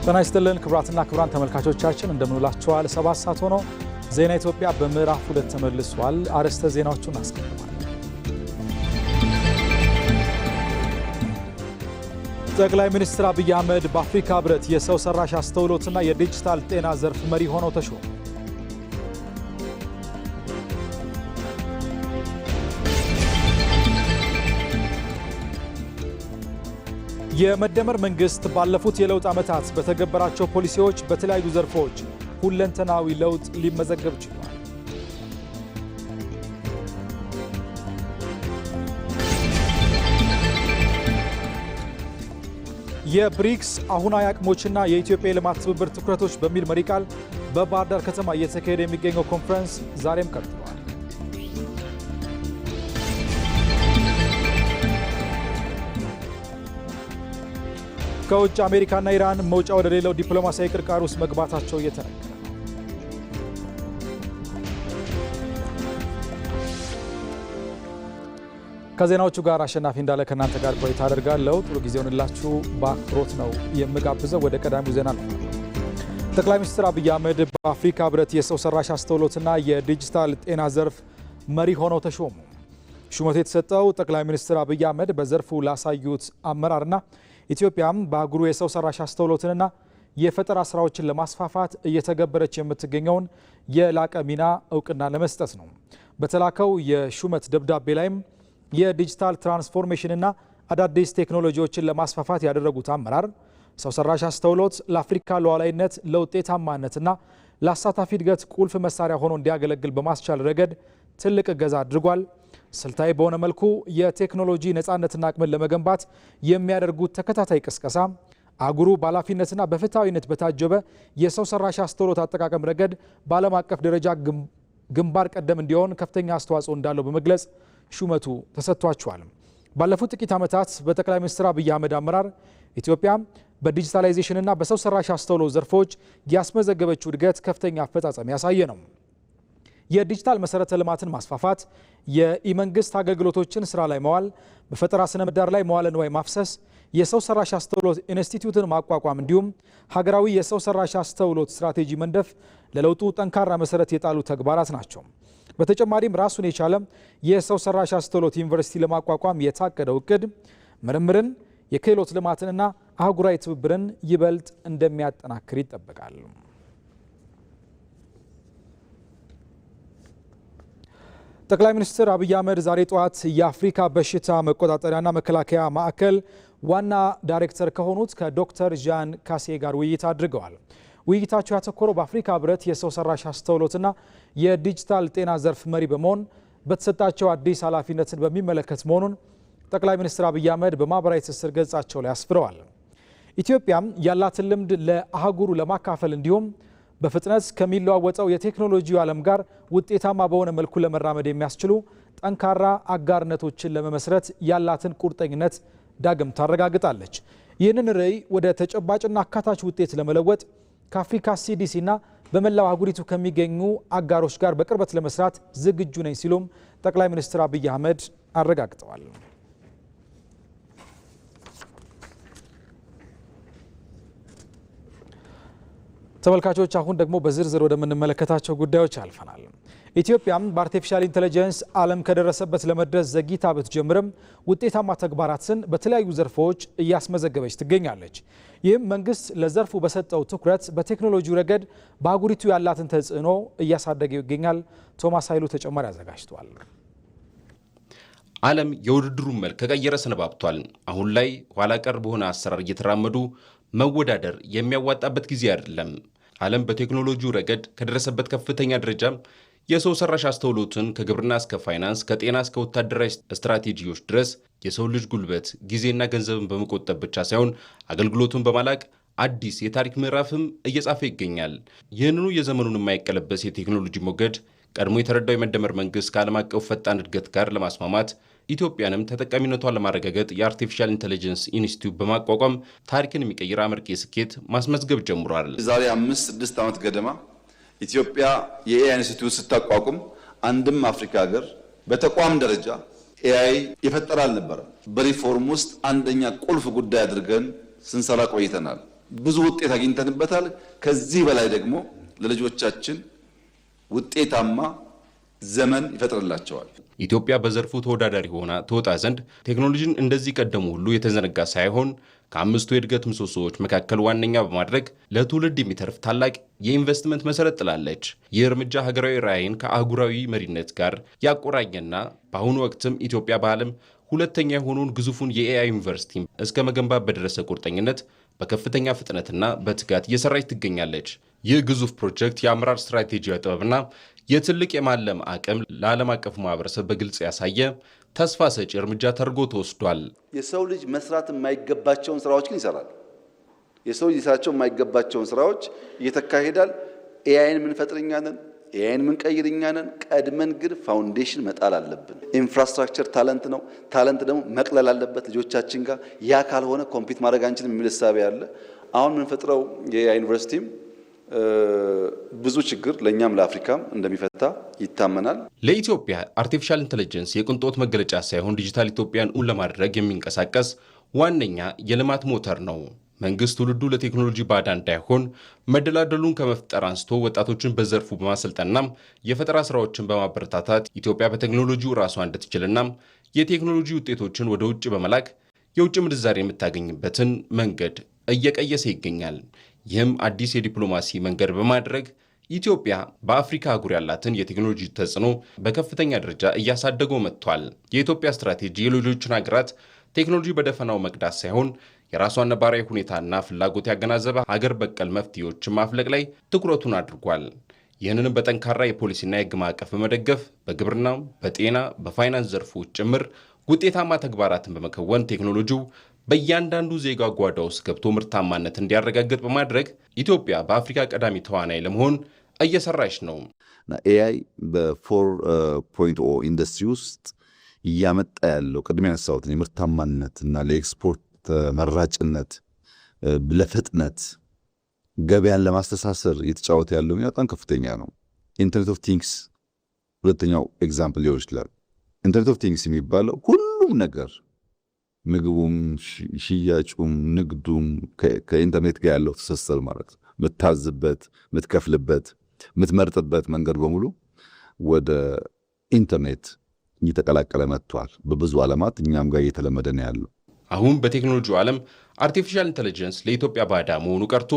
ጤና ይስጥልን ክቡራትና ክቡራን ተመልካቾቻችን እንደምንውላችኋል። 7 ሰዓት ሆኖ ዜና ኢትዮጵያ በምዕራፍ 2 ተመልሷል። አርዕስተ ዜናዎቹን አስቀድማለሁ። ጠቅላይ ሚኒስትር አብይ አህመድ በአፍሪካ ህብረት የሰው ሰራሽ አስተውሎትና የዲጂታል ጤና ዘርፍ መሪ ሆነው ተሾሙ። የመደመር መንግስት ባለፉት የለውጥ ዓመታት በተገበራቸው ፖሊሲዎች በተለያዩ ዘርፎች ሁለንተናዊ ለውጥ ሊመዘገብ ችሏል። የብሪክስ አሁናዊ አቅሞችና የኢትዮጵያ የልማት ትብብር ትኩረቶች በሚል መሪ ቃል በባህር ዳር ከተማ እየተካሄደ የሚገኘው ኮንፈረንስ ዛሬም ቀጥሏል። ከውጭ አሜሪካና ኢራን መውጫ ወደ ሌላው ዲፕሎማሲያዊ ቅርቃር ውስጥ መግባታቸው እየተነገረ ነው። ከዜናዎቹ ጋር አሸናፊ እንዳለ ከእናንተ ጋር ቆይታ አደርጋለሁ። ጥሩ ጊዜውን ላችሁ በአክብሮት ነው የምጋብዘው። ወደ ቀዳሚው ዜና ነው። ጠቅላይ ሚኒስትር አብይ አህመድ በአፍሪካ ህብረት የሰው ሰራሽ አስተውሎትና የዲጂታል ጤና ዘርፍ መሪ ሆነው ተሾሙ። ሹመቱ የተሰጠው ጠቅላይ ሚኒስትር አብይ አህመድ በዘርፉ ላሳዩት አመራርና ኢትዮጵያም በአህጉሩ የሰው ሰራሽ አስተውሎትንና የፈጠራ ስራዎችን ለማስፋፋት እየተገበረች የምትገኘውን የላቀ ሚና እውቅና ለመስጠት ነው። በተላከው የሹመት ደብዳቤ ላይም የዲጂታል ትራንስፎርሜሽንና አዳዲስ ቴክኖሎጂዎችን ለማስፋፋት ያደረጉት አመራር ሰው ሰራሽ አስተውሎት ለአፍሪካ ሉዓላዊነት፣ ለውጤታማነትና ለአሳታፊ እድገት ቁልፍ መሳሪያ ሆኖ እንዲያገለግል በማስቻል ረገድ ትልቅ እገዛ አድርጓል። ስልታዊ በሆነ መልኩ የቴክኖሎጂ ነፃነትና አቅምን ለመገንባት የሚያደርጉት ተከታታይ ቅስቀሳ አህጉሩ በኃላፊነትና በፍትሐዊነት በታጀበ የሰው ሰራሽ አስተውሎት አጠቃቀም ረገድ በዓለም አቀፍ ደረጃ ግንባር ቀደም እንዲሆን ከፍተኛ አስተዋጽኦ እንዳለው በመግለጽ ሹመቱ ተሰጥቷቸዋል። ባለፉት ጥቂት ዓመታት በጠቅላይ ሚኒስትር አብይ አህመድ አመራር ኢትዮጵያ በዲጂታላይዜሽንና በሰው ሰራሽ አስተውሎት ዘርፎች ያስመዘገበችው እድገት ከፍተኛ አፈጻጸም ያሳየ ነው። የዲጂታል መሰረተ ልማትን ማስፋፋት፣ የኢመንግስት አገልግሎቶችን ስራ ላይ መዋል፣ በፈጠራ ስነ ምህዳር ላይ መዋለ ንዋይ ማፍሰስ፣ የሰው ሰራሽ አስተውሎት ኢንስቲትዩትን ማቋቋም እንዲሁም ሀገራዊ የሰው ሰራሽ አስተውሎት ስትራቴጂ መንደፍ ለለውጡ ጠንካራ መሰረት የጣሉ ተግባራት ናቸው። በተጨማሪም ራሱን የቻለ የሰው ሰራሽ አስተውሎት ዩኒቨርሲቲ ለማቋቋም የታቀደው እቅድ ምርምርን፣ የክህሎት ልማትንና አህጉራዊ ትብብርን ይበልጥ እንደሚያጠናክር ይጠበቃል። ጠቅላይ ሚኒስትር አብይ አህመድ ዛሬ ጠዋት የአፍሪካ በሽታ መቆጣጠሪያና መከላከያ ማዕከል ዋና ዳይሬክተር ከሆኑት ከዶክተር ዣን ካሴ ጋር ውይይት አድርገዋል። ውይይታቸው ያተኮረው በአፍሪካ ህብረት የሰው ሰራሽ አስተውሎትና የዲጂታል ጤና ዘርፍ መሪ በመሆን በተሰጣቸው አዲስ ኃላፊነትን በሚመለከት መሆኑን ጠቅላይ ሚኒስትር አብይ አህመድ በማህበራዊ ትስስር ገጻቸው ላይ አስፍረዋል። ኢትዮጵያም ያላትን ልምድ ለአህጉሩ ለማካፈል እንዲሁም በፍጥነት ከሚለዋወጠው የቴክኖሎጂው ዓለም ጋር ውጤታማ በሆነ መልኩ ለመራመድ የሚያስችሉ ጠንካራ አጋርነቶችን ለመመስረት ያላትን ቁርጠኝነት ዳግም ታረጋግጣለች። ይህንን ርዕይ ወደ ተጨባጭና አካታች ውጤት ለመለወጥ ከአፍሪካ ሲዲሲና በመላው አህጉሪቱ ከሚገኙ አጋሮች ጋር በቅርበት ለመስራት ዝግጁ ነኝ ሲሉም ጠቅላይ ሚኒስትር አብይ አህመድ አረጋግጠዋል። ተመልካቾች አሁን ደግሞ በዝርዝር ወደምንመለከታቸው ጉዳዮች አልፈናል። ኢትዮጵያም በአርቲፊሻል ኢንተለጀንስ ዓለም ከደረሰበት ለመድረስ ዘግይታ ብትጀምርም ውጤታማ ተግባራትን በተለያዩ ዘርፎች እያስመዘገበች ትገኛለች። ይህም መንግስት ለዘርፉ በሰጠው ትኩረት በቴክኖሎጂው ረገድ በአህጉሪቱ ያላትን ተጽዕኖ እያሳደገ ይገኛል። ቶማስ ኃይሉ ተጨማሪ አዘጋጅቷል። ዓለም የውድድሩን መልክ ከቀየረ ሰነባብቷል። አሁን ላይ ኋላ ቀር በሆነ አሰራር እየተራመዱ መወዳደር የሚያዋጣበት ጊዜ አይደለም። ዓለም በቴክኖሎጂው ረገድ ከደረሰበት ከፍተኛ ደረጃ የሰው ሰራሽ አስተውሎትን ከግብርና እስከ ፋይናንስ፣ ከጤና እስከ ወታደራዊ ስትራቴጂዎች ድረስ የሰው ልጅ ጉልበት፣ ጊዜና ገንዘብን በመቆጠብ ብቻ ሳይሆን አገልግሎቱን በማላቅ አዲስ የታሪክ ምዕራፍም እየጻፈ ይገኛል። ይህንኑ የዘመኑን የማይቀለበስ የቴክኖሎጂ ሞገድ ቀድሞ የተረዳው የመደመር መንግስት ከዓለም አቀፍ ፈጣን እድገት ጋር ለማስማማት ኢትዮጵያንም ተጠቃሚነቷን ለማረጋገጥ የአርቲፊሻል ኢንተለጀንስ ኢንስቲትዩት በማቋቋም ታሪክን የሚቀይር አመርቂ ስኬት ማስመዝገብ ጀምሯል። ዛሬ 5-6 ዓመት ገደማ ኢትዮጵያ የኤአይ ኢንስቲትዩት ስታቋቁም አንድም አፍሪካ ሀገር በተቋም ደረጃ ኤአይ የፈጠረ አልነበረም። በሪፎርም ውስጥ አንደኛ ቁልፍ ጉዳይ አድርገን ስንሰራ ቆይተናል። ብዙ ውጤት አግኝተንበታል። ከዚህ በላይ ደግሞ ለልጆቻችን ውጤታማ ዘመን ይፈጥርላቸዋል። ኢትዮጵያ በዘርፉ ተወዳዳሪ ሆና ትወጣ ዘንድ ቴክኖሎጂን እንደዚህ ቀደሙ ሁሉ የተዘነጋ ሳይሆን ከአምስቱ የእድገት ምሰሶዎች መካከል ዋነኛ በማድረግ ለትውልድ የሚተርፍ ታላቅ የኢንቨስትመንት መሰረት ጥላለች። ይህ እርምጃ ሀገራዊ ራዕይን ከአህጉራዊ መሪነት ጋር ያቆራኘና በአሁኑ ወቅትም ኢትዮጵያ በዓለም ሁለተኛ የሆነውን ግዙፉን የኤአይ ዩኒቨርሲቲ እስከ መገንባት በደረሰ ቁርጠኝነት በከፍተኛ ፍጥነትና በትጋት እየሰራች ትገኛለች። ይህ ግዙፍ ፕሮጀክት የአመራር ስትራቴጂያዊ ጥበብና የትልቅ የማለም አቅም ለዓለም አቀፉ ማህበረሰብ በግልጽ ያሳየ ተስፋ ሰጪ እርምጃ ተደርጎ ተወስዷል። የሰው ልጅ መስራት የማይገባቸውን ስራዎች ግን ይሰራል። የሰው ልጅ ሊሰራቸው የማይገባቸውን ስራዎች እየተካሄዳል። ኤአይን የምንፈጥርኛ ነን፣ ኤአይን የምንቀይርኛ ነን። ቀድመን ግን ፋውንዴሽን መጣል አለብን። ኢንፍራስትራክቸር ታለንት ነው። ታለንት ደግሞ መቅለል አለበት ልጆቻችን ጋር። ያ ካልሆነ ኮምፒት ማድረግ አንችልም የሚል እሳቤ አለ። አሁን የምንፈጥረው የኤአይ ዩኒቨርሲቲም ብዙ ችግር ለእኛም ለአፍሪካም እንደሚፈታ ይታመናል። ለኢትዮጵያ አርቲፊሻል ኢንተለጀንስ የቅንጦት መገለጫ ሳይሆን ዲጂታል ኢትዮጵያን እውን ለማድረግ የሚንቀሳቀስ ዋነኛ የልማት ሞተር ነው። መንግስት ትውልዱ ለቴክኖሎጂ ባዳ እንዳይሆን መደላደሉን ከመፍጠር አንስቶ ወጣቶችን በዘርፉ በማሰልጠንና የፈጠራ ስራዎችን በማበረታታት ኢትዮጵያ በቴክኖሎጂው ራሷ እንድትችልና የቴክኖሎጂ ውጤቶችን ወደ ውጭ በመላክ የውጭ ምንዛሪ የምታገኝበትን መንገድ እየቀየሰ ይገኛል። ይህም አዲስ የዲፕሎማሲ መንገድ በማድረግ ኢትዮጵያ በአፍሪካ አህጉር ያላትን የቴክኖሎጂ ተጽዕኖ በከፍተኛ ደረጃ እያሳደገው መጥቷል። የኢትዮጵያ ስትራቴጂ የሌሎችን ሀገራት ቴክኖሎጂ በደፈናው መቅዳት ሳይሆን የራሷን ነባራዊ ሁኔታና ፍላጎት ያገናዘበ ሀገር በቀል መፍትሄዎችን ማፍለቅ ላይ ትኩረቱን አድርጓል። ይህንንም በጠንካራ የፖሊሲና የሕግ ማዕቀፍ በመደገፍ በግብርና፣ በጤና፣ በፋይናንስ ዘርፎች ጭምር ውጤታማ ተግባራትን በመከወን ቴክኖሎጂው በእያንዳንዱ ዜጋ ጓዳ ውስጥ ገብቶ ምርታማነት እንዲያረጋግጥ በማድረግ ኢትዮጵያ በአፍሪካ ቀዳሚ ተዋናይ ለመሆን እየሰራች ነው። ኤአይ በ4.0 ኢንዱስትሪ ውስጥ እያመጣ ያለው ቅድሚያ ያነሳሁትን የምርታማነት እና ለኤክስፖርት መራጭነት፣ ለፍጥነት ገበያን ለማስተሳሰር እየተጫወተ ያለው ሚና በጣም ከፍተኛ ነው። ኢንተርኔት ኦፍ ቲንግስ ሁለተኛው ኤግዛምፕል ሊሆን ይችላል። ኢንተርኔት ኦፍ ቲንግስ የሚባለው ሁሉም ነገር ምግቡም፣ ሽያጩም፣ ንግዱም ከኢንተርኔት ጋር ያለው ትስስር ማለት ነው። የምታዝበት፣ የምትከፍልበት፣ የምትመርጥበት መንገድ በሙሉ ወደ ኢንተርኔት እየተቀላቀለ መጥቷል። በብዙ ዓለማት እኛም ጋር እየተለመደ ነው ያለው። አሁን በቴክኖሎጂው ዓለም አርቲፊሻል ኢንተለጀንስ ለኢትዮጵያ ባዳ መሆኑ ቀርቶ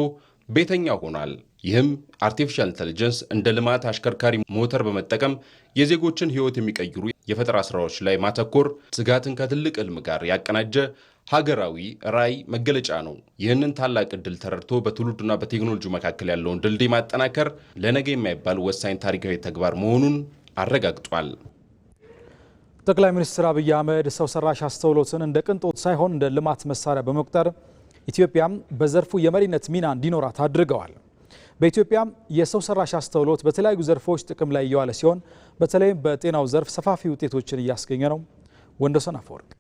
ቤተኛ ሆኗል። ይህም አርቲፊሻል ኢንተለጀንስ እንደ ልማት አሽከርካሪ ሞተር በመጠቀም የዜጎችን ሕይወት የሚቀይሩ የፈጠራ ስራዎች ላይ ማተኮር ስጋትን ከትልቅ ሕልም ጋር ያቀናጀ ሀገራዊ ራዕይ መገለጫ ነው። ይህንን ታላቅ ዕድል ተረድቶ በትውልዱና በቴክኖሎጂ መካከል ያለውን ድልድይ ማጠናከር ለነገ የማይባል ወሳኝ ታሪካዊ ተግባር መሆኑን አረጋግጧል። ጠቅላይ ሚኒስትር አብይ አህመድ ሰው ሰራሽ አስተውሎትን እንደ ቅንጦት ሳይሆን እንደ ልማት መሳሪያ በመቁጠር ኢትዮጵያም በዘርፉ የመሪነት ሚና እንዲኖራት አድርገዋል። በኢትዮጵያ የሰው ሰራሽ አስተውሎት በተለያዩ ዘርፎች ጥቅም ላይ እየዋለ ሲሆን በተለይም በጤናው ዘርፍ ሰፋፊ ውጤቶችን እያስገኘ ነው። ወንደሰን አፈወርቅ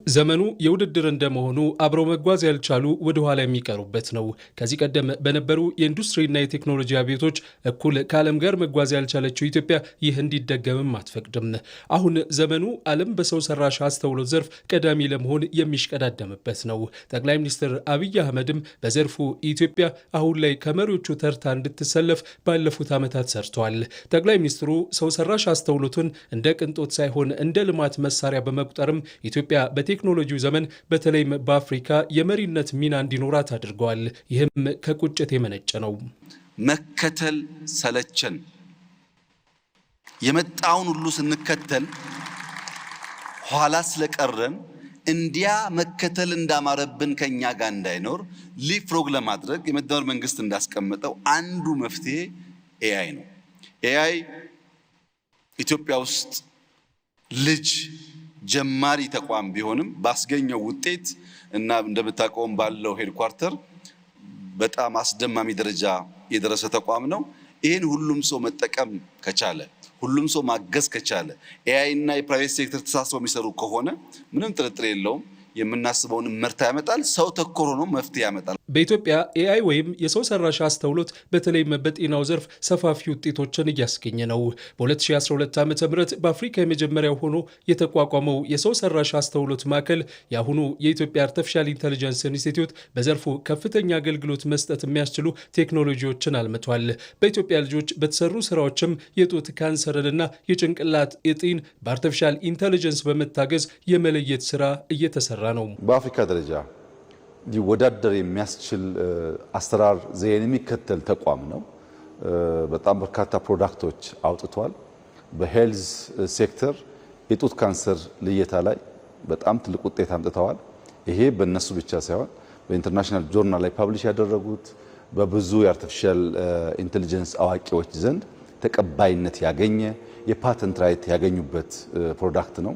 ዘመኑ የውድድር እንደመሆኑ አብረው መጓዝ ያልቻሉ ወደ ኋላ የሚቀሩበት ነው። ከዚህ ቀደም በነበሩ የኢንዱስትሪና የቴክኖሎጂ አብዮቶች እኩል ከዓለም ጋር መጓዝ ያልቻለችው ኢትዮጵያ ይህ እንዲደገምም አትፈቅድም። አሁን ዘመኑ ዓለም በሰው ሰራሽ አስተውሎት ዘርፍ ቀዳሚ ለመሆን የሚሽቀዳደምበት ነው። ጠቅላይ ሚኒስትር አብይ አህመድም በዘርፉ ኢትዮጵያ አሁን ላይ ከመሪዎቹ ተርታ እንድትሰለፍ ባለፉት ዓመታት ሰርተዋል። ጠቅላይ ሚኒስትሩ ሰው ሰራሽ አስተውሎቱን እንደ ቅንጦት ሳይሆን እንደ ልማት መሳሪያ በመቁጠርም ኢትዮጵያ በቴክኖሎጂው ዘመን በተለይም በአፍሪካ የመሪነት ሚና እንዲኖራት አድርገዋል። ይህም ከቁጭት የመነጨ ነው። መከተል ሰለቸን። የመጣውን ሁሉ ስንከተል ኋላ ስለቀረን እንዲያ መከተል እንዳማረብን ከኛ ጋር እንዳይኖር ሊፍሮግ ለማድረግ የመደመር መንግስት እንዳስቀመጠው አንዱ መፍትሄ ኤአይ ነው። ኤአይ ኢትዮጵያ ውስጥ ልጅ ጀማሪ ተቋም ቢሆንም ባስገኘው ውጤት እና እንደምታውቀው ባለው ሄድኳርተር በጣም አስደማሚ ደረጃ የደረሰ ተቋም ነው። ይህን ሁሉም ሰው መጠቀም ከቻለ፣ ሁሉም ሰው ማገዝ ከቻለ፣ ኤአይ እና የፕራይቬት ሴክተር ተሳስበው የሚሰሩ ከሆነ ምንም ጥርጥር የለውም የምናስበውን መርታ ያመጣል። ሰው ተኮር ሆኖ መፍትሄ ያመጣል። በኢትዮጵያ ኤአይ ወይም የሰው ሰራሽ አስተውሎት በተለይም በጤናው ዘርፍ ሰፋፊ ውጤቶችን እያስገኘ ነው። በ2012 ዓ.ም በአፍሪካ የመጀመሪያው ሆኖ የተቋቋመው የሰው ሰራሽ አስተውሎት ማዕከል የአሁኑ የኢትዮጵያ አርቲፊሻል ኢንተለጀንስ ኢንስቲትዩት በዘርፉ ከፍተኛ አገልግሎት መስጠት የሚያስችሉ ቴክኖሎጂዎችን አልምቷል። በኢትዮጵያ ልጆች በተሰሩ ስራዎችም የጡት ካንሰርንና የጭንቅላት እጢን በአርቲፊሻል ኢንተለጀንስ በመታገዝ የመለየት ስራ እየተሰራ ነው። በአፍሪካ ደረጃ ሊወዳደር የሚያስችል አሰራር ዘይቤን የሚከተል ተቋም ነው። በጣም በርካታ ፕሮዳክቶች አውጥቷል። በሄልዝ ሴክተር የጡት ካንሰር ልየታ ላይ በጣም ትልቅ ውጤት አምጥተዋል። ይሄ በእነሱ ብቻ ሳይሆን በኢንተርናሽናል ጆርናል ላይ ፐብሊሽ ያደረጉት በብዙ የአርቲፊሻል ኢንተለጀንስ አዋቂዎች ዘንድ ተቀባይነት ያገኘ የፓተንት ራይት ያገኙበት ፕሮዳክት ነው።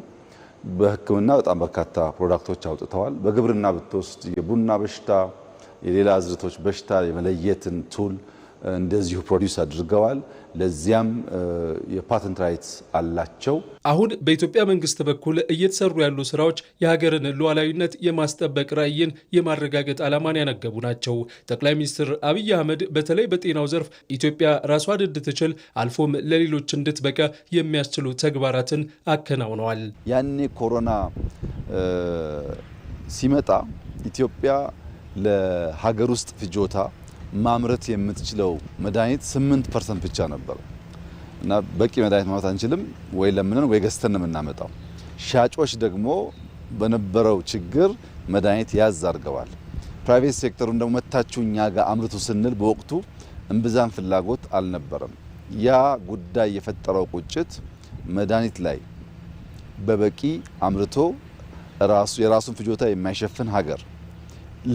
በሕክምና በጣም በርካታ ፕሮዳክቶች አውጥተዋል። በግብርና ብትወስድ የቡና በሽታ፣ የሌላ አዝርቶች በሽታ የመለየትን ቱል እንደዚሁ ፕሮዲውስ አድርገዋል። ለዚያም የፓተንት ራይትስ አላቸው። አሁን በኢትዮጵያ መንግስት በኩል እየተሰሩ ያሉ ስራዎች የሀገርን ሉዓላዊነት የማስጠበቅ ራዕይን የማረጋገጥ ዓላማን ያነገቡ ናቸው። ጠቅላይ ሚኒስትር አብይ አህመድ በተለይ በጤናው ዘርፍ ኢትዮጵያ ራሷን እንድትችል አልፎም ለሌሎች እንድትበቃ የሚያስችሉ ተግባራትን አከናውነዋል። ያኔ ኮሮና ሲመጣ ኢትዮጵያ ለሀገር ውስጥ ፍጆታ ማምረት የምትችለው መድኃኒት 8% ብቻ ነበር እና በቂ መድኃኒት ማምረት አንችልም፣ ወይ ለምንን ወይ ገዝተን ነው የምናመጣው። ሻጮች ደግሞ በነበረው ችግር መድኃኒት ያዝ አድርገዋል። ፕራይቬት ሴክተሩን ደግሞ መታችሁ እኛ ጋር አምርቱ ስንል በወቅቱ እምብዛም ፍላጎት አልነበረም። ያ ጉዳይ የፈጠረው ቁጭት መድኃኒት ላይ በበቂ አምርቶ የራሱን ፍጆታ የማይሸፍን ሀገር፣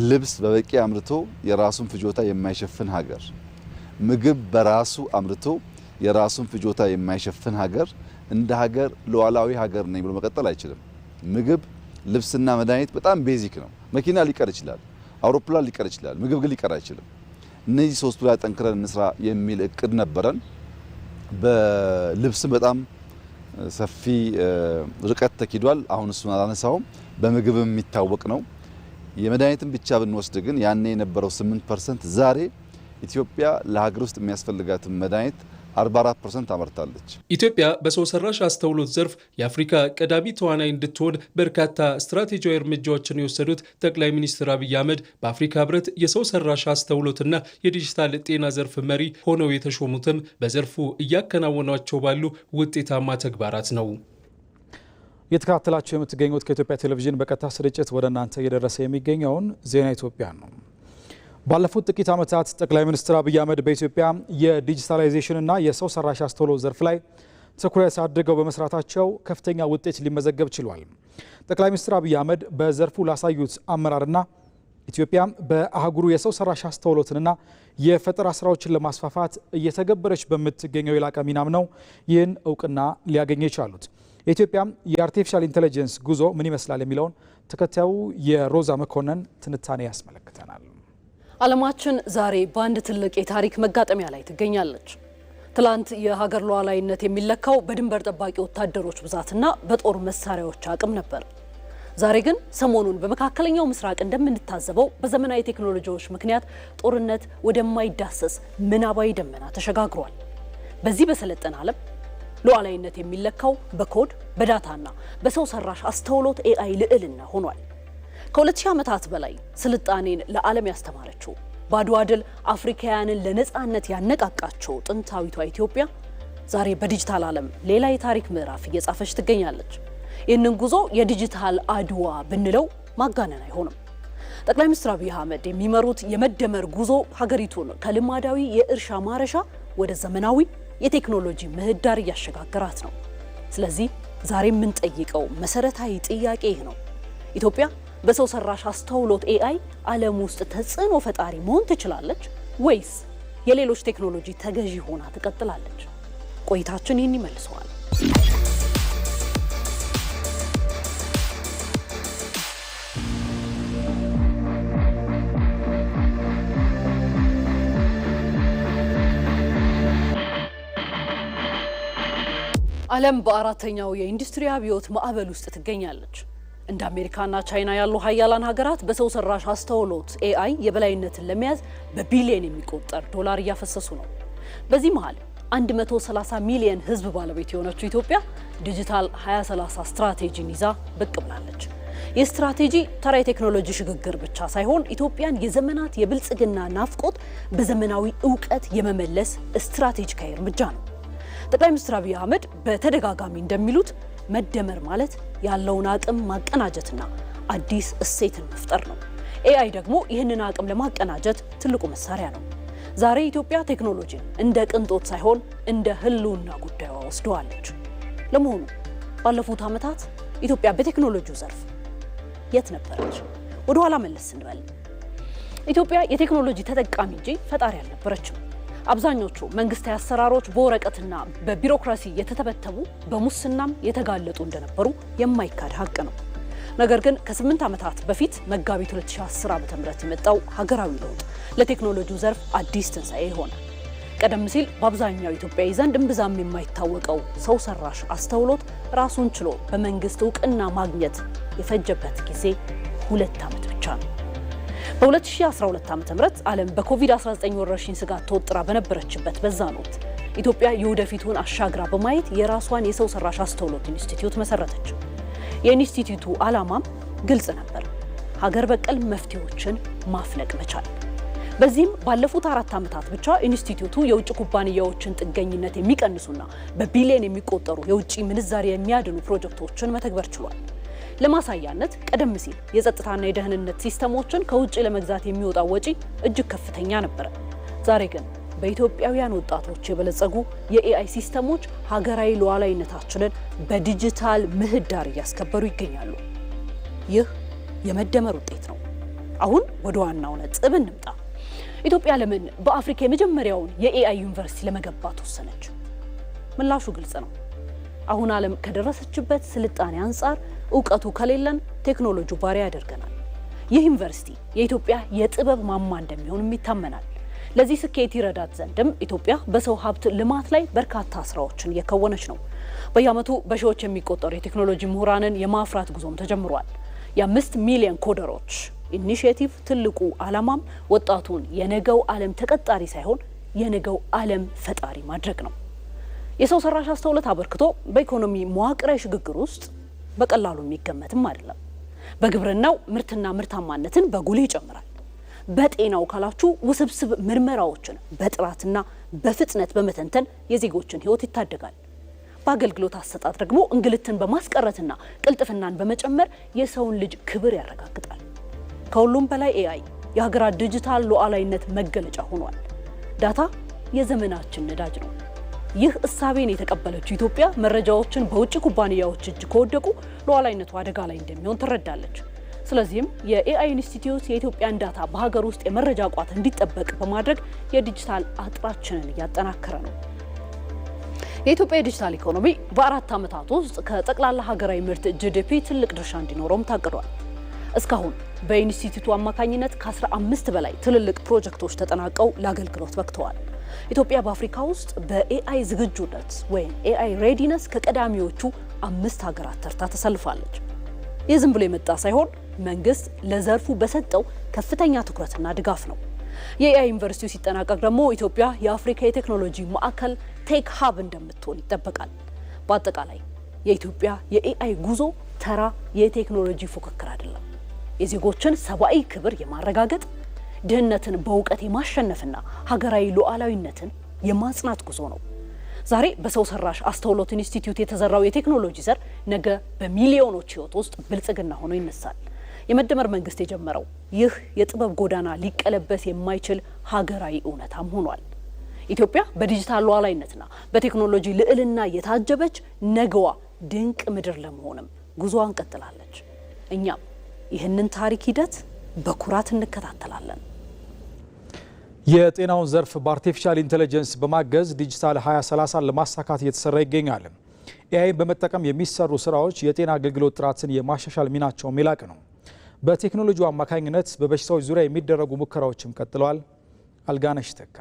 ልብስ በበቂ አምርቶ የራሱን ፍጆታ የማይሸፍን ሀገር፣ ምግብ በራሱ አምርቶ የራሱን ፍጆታ የማይሸፍን ሀገር እንደ ሀገር ሉዓላዊ ሀገር ነኝ ብሎ መቀጠል አይችልም። ምግብ፣ ልብስና መድኃኒት በጣም ቤዚክ ነው። መኪና ሊቀር ይችላል፣ አውሮፕላን ሊቀር ይችላል፣ ምግብ ግን ሊቀር አይችልም። እነዚህ ሶስቱ ላይ ጠንክረን እንስራ የሚል እቅድ ነበረን። በልብስም በጣም ሰፊ ርቀት ተኪዷል። አሁን እሱን አላነሳውም። በምግብም የሚታወቅ ነው። የመድኃኒትን ብቻ ብንወስድ ግን ያኔ የነበረው 8% ዛሬ ኢትዮጵያ ለሀገር ውስጥ የሚያስፈልጋትን መድኃኒት 44% አመርታለች። ኢትዮጵያ በሰው ሰራሽ አስተውሎት ዘርፍ የአፍሪካ ቀዳሚ ተዋናይ እንድትሆን በርካታ ስትራቴጂያዊ እርምጃዎችን የወሰዱት ጠቅላይ ሚኒስትር አብይ አህመድ በአፍሪካ ሕብረት የሰው ሰራሽ አስተውሎትና የዲጂታል ጤና ዘርፍ መሪ ሆነው የተሾሙትም በዘርፉ እያከናወኗቸው ባሉ ውጤታማ ተግባራት ነው። የተከታተላችሁ የምትገኙት ከኢትዮጵያ ቴሌቪዥን በቀጥታ ስርጭት ወደ እናንተ እየደረሰ የሚገኘውን ዜና ኢትዮጵያ ነው። ባለፉት ጥቂት ዓመታት ጠቅላይ ሚኒስትር አብይ አህመድ በኢትዮጵያ የዲጂታላይዜሽንና የሰው ሰራሽ አስተውሎት ዘርፍ ላይ ትኩረት አድርገው በመስራታቸው ከፍተኛ ውጤት ሊመዘገብ ችሏል። ጠቅላይ ሚኒስትር አብይ አህመድ በዘርፉ ላሳዩት አመራርና ኢትዮጵያ በአህጉሩ የሰው ሰራሽ አስተውሎትንና የፈጠራ ስራዎችን ለማስፋፋት እየተገበረች በምትገኘው የላቀ ሚናም ነው ይህን እውቅና ሊያገኝ የቻሉት። የኢትዮጵያ የአርቲፊሻል ኢንተለጀንስ ጉዞ ምን ይመስላል የሚለውን ተከታዩ የሮዛ መኮንን ትንታኔ ያስመለክተናል። ዓለማችን ዛሬ በአንድ ትልቅ የታሪክ መጋጠሚያ ላይ ትገኛለች። ትላንት የሀገር ሉዓላዊነት የሚለካው በድንበር ጠባቂ ወታደሮች ብዛትና በጦር መሳሪያዎች አቅም ነበር። ዛሬ ግን ሰሞኑን በመካከለኛው ምስራቅ እንደምንታዘበው በዘመናዊ ቴክኖሎጂዎች ምክንያት ጦርነት ወደማይዳሰስ ምናባዊ ደመና ተሸጋግሯል። በዚህ በሰለጠነ ዓለም ሉዓላዊነት የሚለካው በኮድ በዳታና በሰው ሰራሽ አስተውሎት ኤአይ ልዕልና ሆኗል። ከ2000 ዓመታት በላይ ስልጣኔን ለዓለም ያስተማረችው በአድዋ ድል አፍሪካውያንን ለነጻነት ያነቃቃቸው ጥንታዊቷ ኢትዮጵያ ዛሬ በዲጂታል ዓለም ሌላ የታሪክ ምዕራፍ እየጻፈች ትገኛለች። ይህንን ጉዞ የዲጂታል አድዋ ብንለው ማጋነን አይሆንም። ጠቅላይ ሚኒስትር አብይ አህመድ የሚመሩት የመደመር ጉዞ ሀገሪቱን ከልማዳዊ የእርሻ ማረሻ ወደ ዘመናዊ የቴክኖሎጂ ምህዳር እያሸጋገራት ነው። ስለዚህ ዛሬ የምንጠይቀው መሰረታዊ ጥያቄ ይህ ነው። ኢትዮጵያ በሰው ሰራሽ አስተውሎት ኤአይ ዓለም ውስጥ ተጽዕኖ ፈጣሪ መሆን ትችላለች ወይስ የሌሎች ቴክኖሎጂ ተገዢ ሆና ትቀጥላለች? ቆይታችን ይህን ይመልሰዋል። ዓለም በአራተኛው የኢንዱስትሪ አብዮት ማዕበል ውስጥ ትገኛለች። እንደ አሜሪካና ቻይና ያሉ ሀያላን ሀገራት በሰው ሰራሽ አስተውሎት AI የበላይነትን ለመያዝ በቢሊዮን የሚቆጠር ዶላር እያፈሰሱ ነው። በዚህ መሃል 130 ሚሊዮን ሕዝብ ባለቤት የሆነችው ኢትዮጵያ ዲጂታል 2030 ስትራቴጂን ይዛ ብቅ ብላለች። ይህ ስትራቴጂ ተራ የቴክኖሎጂ ሽግግር ብቻ ሳይሆን ኢትዮጵያን የዘመናት የብልጽግና ናፍቆት በዘመናዊ ዕውቀት የመመለስ ስትራቴጂካዊ እርምጃ ነው። ጠቅላይ ሚኒስትር አብይ አህመድ በተደጋጋሚ እንደሚሉት መደመር ማለት ያለውን አቅም ማቀናጀትና አዲስ እሴትን መፍጠር ነው። AI ደግሞ ይህንን አቅም ለማቀናጀት ትልቁ መሳሪያ ነው። ዛሬ ኢትዮጵያ ቴክኖሎጂን እንደ ቅንጦት ሳይሆን እንደ ህልውና ጉዳዩ ወስደዋለች። ለመሆኑ ባለፉት ዓመታት ኢትዮጵያ በቴክኖሎጂው ዘርፍ የት ነበረች? ወደ ኋላ መለስ ስንበል ኢትዮጵያ የቴክኖሎጂ ተጠቃሚ እንጂ ፈጣሪ አልነበረችም። አብዛኞቹ መንግስታዊ አሰራሮች በወረቀትና በቢሮክራሲ የተተበተቡ በሙስናም የተጋለጡ እንደነበሩ የማይካድ ሀቅ ነው። ነገር ግን ከ8 ዓመታት በፊት መጋቢት 2010 ዓ.ም የመጣው ሀገራዊ ለውጥ ለቴክኖሎጂው ዘርፍ አዲስ ትንሣኤ ሆነ። ቀደም ሲል በአብዛኛው ኢትዮጵያዊ ዘንድ እምብዛም የማይታወቀው ሰው ሰራሽ አስተውሎት ራሱን ችሎ በመንግስት እውቅና ማግኘት የፈጀበት ጊዜ 2 ዓመት ብቻ ነው። በ2012 ዓ.ም ዓለም በኮቪድ-19 ወረርሽኝ ስጋት ተወጥራ በነበረችበት በዛን ወቅት ኢትዮጵያ የወደፊቱን አሻግራ በማየት የራሷን የሰው ሰራሽ አስተውሎት ኢንስቲትዩት መሰረተች። የኢንስቲትዩቱ ዓላማም ግልጽ ነበር፣ ሀገር በቀል መፍትሄዎችን ማፍለቅ መቻል። በዚህም ባለፉት 4 ዓመታት ብቻ ኢንስቲትዩቱ የውጭ ኩባንያዎችን ጥገኝነት የሚቀንሱና በቢሊዮን የሚቆጠሩ የውጭ ምንዛሪ የሚያድኑ ፕሮጀክቶችን መተግበር ችሏል። ለማሳያነት ቀደም ሲል የጸጥታና የደህንነት ሲስተሞችን ከውጭ ለመግዛት የሚወጣው ወጪ እጅግ ከፍተኛ ነበር። ዛሬ ግን በኢትዮጵያውያን ወጣቶች የበለጸጉ የኤአይ ሲስተሞች ሀገራዊ ሉዓላዊነታችንን በዲጂታል ምህዳር እያስከበሩ ይገኛሉ። ይህ የመደመር ውጤት ነው። አሁን ወደ ዋናው ነጥብ እንምጣ። ኢትዮጵያ ለምን በአፍሪካ የመጀመሪያውን የኤአይ ዩኒቨርሲቲ ለመገንባት ወሰነች? ምላሹ ግልጽ ነው። አሁን ዓለም ከደረሰችበት ስልጣኔ አንጻር እውቀቱ ከሌለን ቴክኖሎጂው ባሪያ ያደርገናል። ይህ ዩኒቨርሲቲ የኢትዮጵያ የጥበብ ማማ እንደሚሆንም ይታመናል። ለዚህ ስኬት ይረዳት ዘንድም ኢትዮጵያ በሰው ሀብት ልማት ላይ በርካታ ስራዎችን እየከወነች ነው። በየዓመቱ በሺዎች የሚቆጠሩ የቴክኖሎጂ ምሁራንን የማፍራት ጉዞም ተጀምሯል። የ5 ሚሊዮን ኮደሮች ኢኒሺየቲቭ ትልቁ ዓላማም ወጣቱን የነገው ዓለም ተቀጣሪ ሳይሆን የነገው ዓለም ፈጣሪ ማድረግ ነው። የሰው ሰራሽ አስተውሎት አበርክቶ በኢኮኖሚ መዋቅራዊ ሽግግር ውስጥ በቀላሉ የሚገመትም አይደለም። በግብርናው ምርትና ምርታማነትን በጉልህ ይጨምራል። በጤናው ካላችሁ ውስብስብ ምርመራዎችን በጥራትና በፍጥነት በመተንተን የዜጎችን ሕይወት ይታደጋል። በአገልግሎት አሰጣጥ ደግሞ እንግልትን በማስቀረትና ቅልጥፍናን በመጨመር የሰውን ልጅ ክብር ያረጋግጣል። ከሁሉም በላይ ኤአይ የሀገራት ዲጂታል ሉዓላዊነት መገለጫ ሆኗል። ዳታ የዘመናችን ነዳጅ ነው። ይህ እሳቤን የተቀበለችው ኢትዮጵያ መረጃዎችን በውጭ ኩባንያዎች እጅ ከወደቁ ሉዓላዊነቱ አደጋ ላይ እንደሚሆን ትረዳለች። ስለዚህም የኤአይ ኢንስቲትዩት የኢትዮጵያን ዳታ በሀገር ውስጥ የመረጃ ቋት እንዲጠበቅ በማድረግ የዲጂታል አጥራችንን እያጠናከረ ነው። የኢትዮጵያ የዲጂታል ኢኮኖሚ በ4 ዓመታት ውስጥ ከጠቅላላ ሀገራዊ ምርት ጂዲፒ ትልቅ ድርሻ እንዲኖረውም ታቅዷል። እስካሁን በኢንስቲትዩቱ አማካኝነት ከ15 በላይ ትልልቅ ፕሮጀክቶች ተጠናቀው ለአገልግሎት በቅተዋል። ኢትዮጵያ በአፍሪካ ውስጥ በኤአይ ዝግጁነት ወይም ኤአይ ሬዲነስ ከቀዳሚዎቹ 5 ሀገራት ተርታ ተሰልፋለች። ይህ ዝም ብሎ የመጣ ሳይሆን መንግስት ለዘርፉ በሰጠው ከፍተኛ ትኩረትና ድጋፍ ነው። የኤአይ ዩኒቨርሲቲው ሲጠናቀቅ ደግሞ ኢትዮጵያ የአፍሪካ የቴክኖሎጂ ማዕከል ቴክ ሀብ እንደምትሆን ይጠበቃል። በአጠቃላይ የኢትዮጵያ የኤአይ ጉዞ ተራ የቴክኖሎጂ ፉክክር አይደለም። የዜጎችን ሰብአዊ ክብር የማረጋገጥ ድህነትን በእውቀት የማሸነፍና ሀገራዊ ሉዓላዊነትን የማጽናት ጉዞ ነው። ዛሬ በሰው ሰራሽ አስተውሎት ኢንስቲትዩት የተዘራው የቴክኖሎጂ ዘር ነገ በሚሊዮኖች ህይወት ውስጥ ብልጽግና ሆኖ ይነሳል። የመደመር መንግስት የጀመረው ይህ የጥበብ ጎዳና ሊቀለበስ የማይችል ሀገራዊ እውነታም ሆኗል። ኢትዮጵያ በዲጂታል ሉዓላዊነትና በቴክኖሎጂ ልዕልና የታጀበች ነገዋ ድንቅ ምድር ለመሆንም ጉዞዋን ቀጥላለች። እኛም ይህንን ታሪክ ሂደት በኩራት እንከታተላለን። የጤናውን ዘርፍ በአርቲፊሻል ኢንተለጀንስ በማገዝ ዲጂታል 2030 ለማሳካት እየተሰራ ይገኛል። ኤአይን በመጠቀም የሚሰሩ ስራዎች የጤና አገልግሎት ጥራትን የማሻሻል ሚናቸውም የላቀ ነው። በቴክኖሎጂው አማካኝነት በበሽታዎች ዙሪያ የሚደረጉ ሙከራዎችም ቀጥለዋል። አልጋነሽ ተካ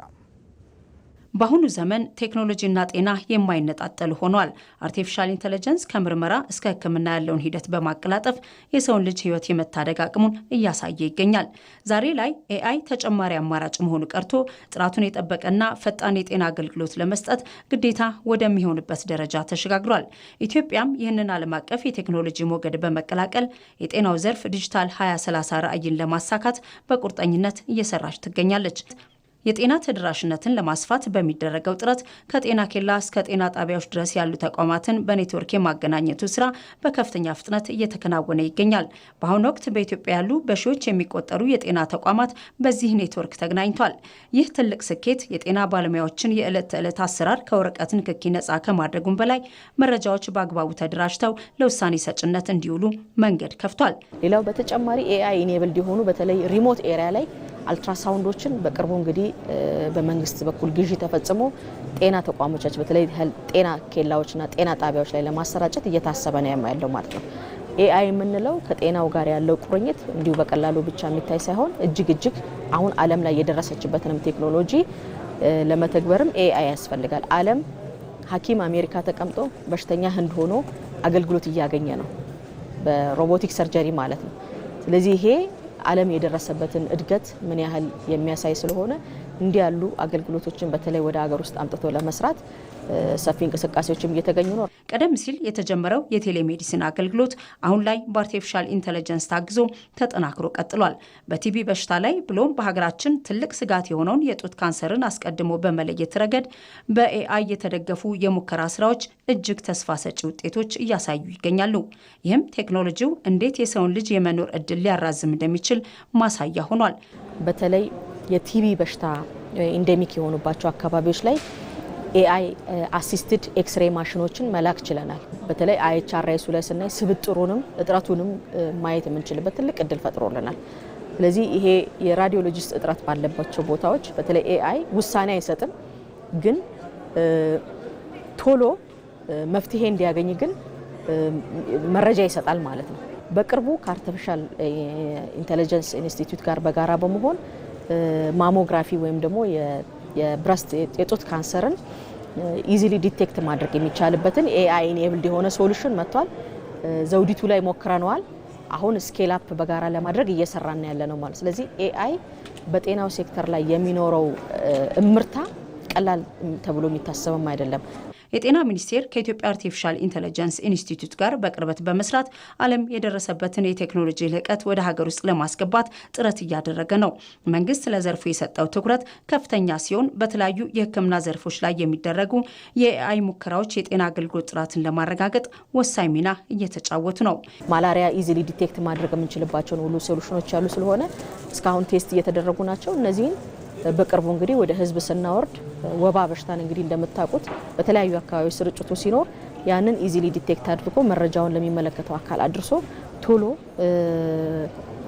በአሁኑ ዘመን ቴክኖሎጂና ጤና የማይነጣጠሉ ሆኗል። አርቲፊሻል ኢንተለጀንስ ከምርመራ እስከ ሕክምና ያለውን ሂደት በማቀላጠፍ የሰውን ልጅ ሕይወት የመታደግ አቅሙን እያሳየ ይገኛል። ዛሬ ላይ ኤአይ ተጨማሪ አማራጭ መሆኑ ቀርቶ ጥራቱን የጠበቀና ፈጣን የጤና አገልግሎት ለመስጠት ግዴታ ወደሚሆንበት ደረጃ ተሸጋግሯል። ኢትዮጵያም ይህንን ዓለም አቀፍ የቴክኖሎጂ ሞገድ በመቀላቀል የጤናው ዘርፍ ዲጂታል 2030 ራዕይን ለማሳካት በቁርጠኝነት እየሰራች ትገኛለች። የጤና ተደራሽነትን ለማስፋት በሚደረገው ጥረት ከጤና ኬላ እስከ ጤና ጣቢያዎች ድረስ ያሉ ተቋማትን በኔትወርክ የማገናኘቱ ስራ በከፍተኛ ፍጥነት እየተከናወነ ይገኛል። በአሁኑ ወቅት በኢትዮጵያ ያሉ በሺዎች የሚቆጠሩ የጤና ተቋማት በዚህ ኔትወርክ ተገናኝቷል። ይህ ትልቅ ስኬት የጤና ባለሙያዎችን የዕለት ተዕለት አሰራር ከወረቀት ንክኪ ነጻ ከማድረጉም በላይ መረጃዎች በአግባቡ ተደራጅተው ለውሳኔ ሰጭነት እንዲውሉ መንገድ ከፍቷል። ሌላው በተጨማሪ ኤአይ ኢኔብልድ የሆኑ በተለይ ሪሞት ኤሪያ ላይ አልትራሳውንዶችን በቅርቡ እንግዲህ በመንግስት በኩል ግዢ ተፈጽሞ ጤና ተቋሞቻችን በተለይ ጤና ኬላዎችና ጤና ጣቢያዎች ላይ ለማሰራጨት እየታሰበ ነው ያለው ማለት ነው። ኤአይ የምንለው ከጤናው ጋር ያለው ቁርኝት እንዲሁ በቀላሉ ብቻ የሚታይ ሳይሆን እጅግ አሁን ዓለም ላይ የደረሰችበትንም ቴክኖሎጂ ለመተግበርም ኤአይ ያስፈልጋል። ዓለም ሐኪም አሜሪካ ተቀምጦ በሽተኛ ህንድ ሆኖ አገልግሎት እያገኘ ነው፣ በሮቦቲክ ሰርጀሪ ማለት ነው። ስለዚህ ይሄ ዓለም የደረሰበትን እድገት ምን ያህል የሚያሳይ ስለሆነ እንዲህ ያሉ አገልግሎቶችን በተለይ ወደ ሀገር ውስጥ አምጥቶ ለመስራት ሰፊ እንቅስቃሴዎችም እየተገኙ ነው። ቀደም ሲል የተጀመረው የቴሌሜዲሲን አገልግሎት አሁን ላይ በአርቲፊሻል ኢንተለጀንስ ታግዞ ተጠናክሮ ቀጥሏል። በቲቢ በሽታ ላይ ብሎም በሀገራችን ትልቅ ስጋት የሆነውን የጡት ካንሰርን አስቀድሞ በመለየት ረገድ በኤአይ የተደገፉ የሙከራ ስራዎች እጅግ ተስፋ ሰጪ ውጤቶች እያሳዩ ይገኛሉ። ይህም ቴክኖሎጂው እንዴት የሰውን ልጅ የመኖር እድል ሊያራዝም እንደሚችል ማሳያ ሆኗል። በተለይ የቲቢ በሽታ ኢንዴሚክ የሆኑባቸው አካባቢዎች ላይ ኤአይ አሲስትድ ኤክስሬይ ማሽኖችን መላክ ችለናል። በተለይ አይኤችአርአይሱ ላይ ስናይ ስብጥሩንም እጥረቱንም ማየት የምንችልበት ትልቅ እድል ፈጥሮልናል። ስለዚህ ይሄ የራዲዮሎጂስት እጥረት ባለባቸው ቦታዎች በተለይ ኤአይ ውሳኔ አይሰጥም፣ ግን ቶሎ መፍትሄ እንዲያገኝ ግን መረጃ ይሰጣል ማለት ነው። በቅርቡ ከአርቲፊሻል ኢንተለጀንስ ኢንስቲትዩት ጋር በጋራ በመሆን ማሞግራፊ ወይም ደግሞ የብረስት የጡት ካንሰርን ኢዚሊ ዲቴክት ማድረግ የሚቻልበትን ኤአይ ኢኔብልድ የሆነ ሶሉሽን መጥቷል። ዘውዲቱ ላይ ሞክረነዋል። አሁን ስኬል አፕ በጋራ ለማድረግ እየሰራን ያለ ነው ማለት። ስለዚህ ኤአይ በጤናው ሴክተር ላይ የሚኖረው እምርታ ቀላል ተብሎ የሚታሰብም አይደለም። የጤና ሚኒስቴር ከኢትዮጵያ አርቲፊሻል ኢንተለጀንስ ኢንስቲትዩት ጋር በቅርበት በመስራት ዓለም የደረሰበትን የቴክኖሎጂ ልዕቀት ወደ ሀገር ውስጥ ለማስገባት ጥረት እያደረገ ነው። መንግስት ለዘርፉ የሰጠው ትኩረት ከፍተኛ ሲሆን በተለያዩ የሕክምና ዘርፎች ላይ የሚደረጉ የኤአይ ሙከራዎች የጤና አገልግሎት ጥራትን ለማረጋገጥ ወሳኝ ሚና እየተጫወቱ ነው። ማላሪያ ኢዚሊ ዲቴክት ማድረግ የምንችልባቸውን ሁሉ ሶሉሽኖች ያሉ ስለሆነ እስካሁን ቴስት እየተደረጉ ናቸው። እነዚህን በቅርቡ እንግዲህ ወደ ህዝብ ስናወርድ ወባ በሽታን እንግዲህ እንደምታውቁት በተለያዩ አካባቢዎች ስርጭቱ ሲኖር ያንን ኢዚሊ ዲቴክት አድርጎ መረጃውን ለሚመለከተው አካል አድርሶ ቶሎ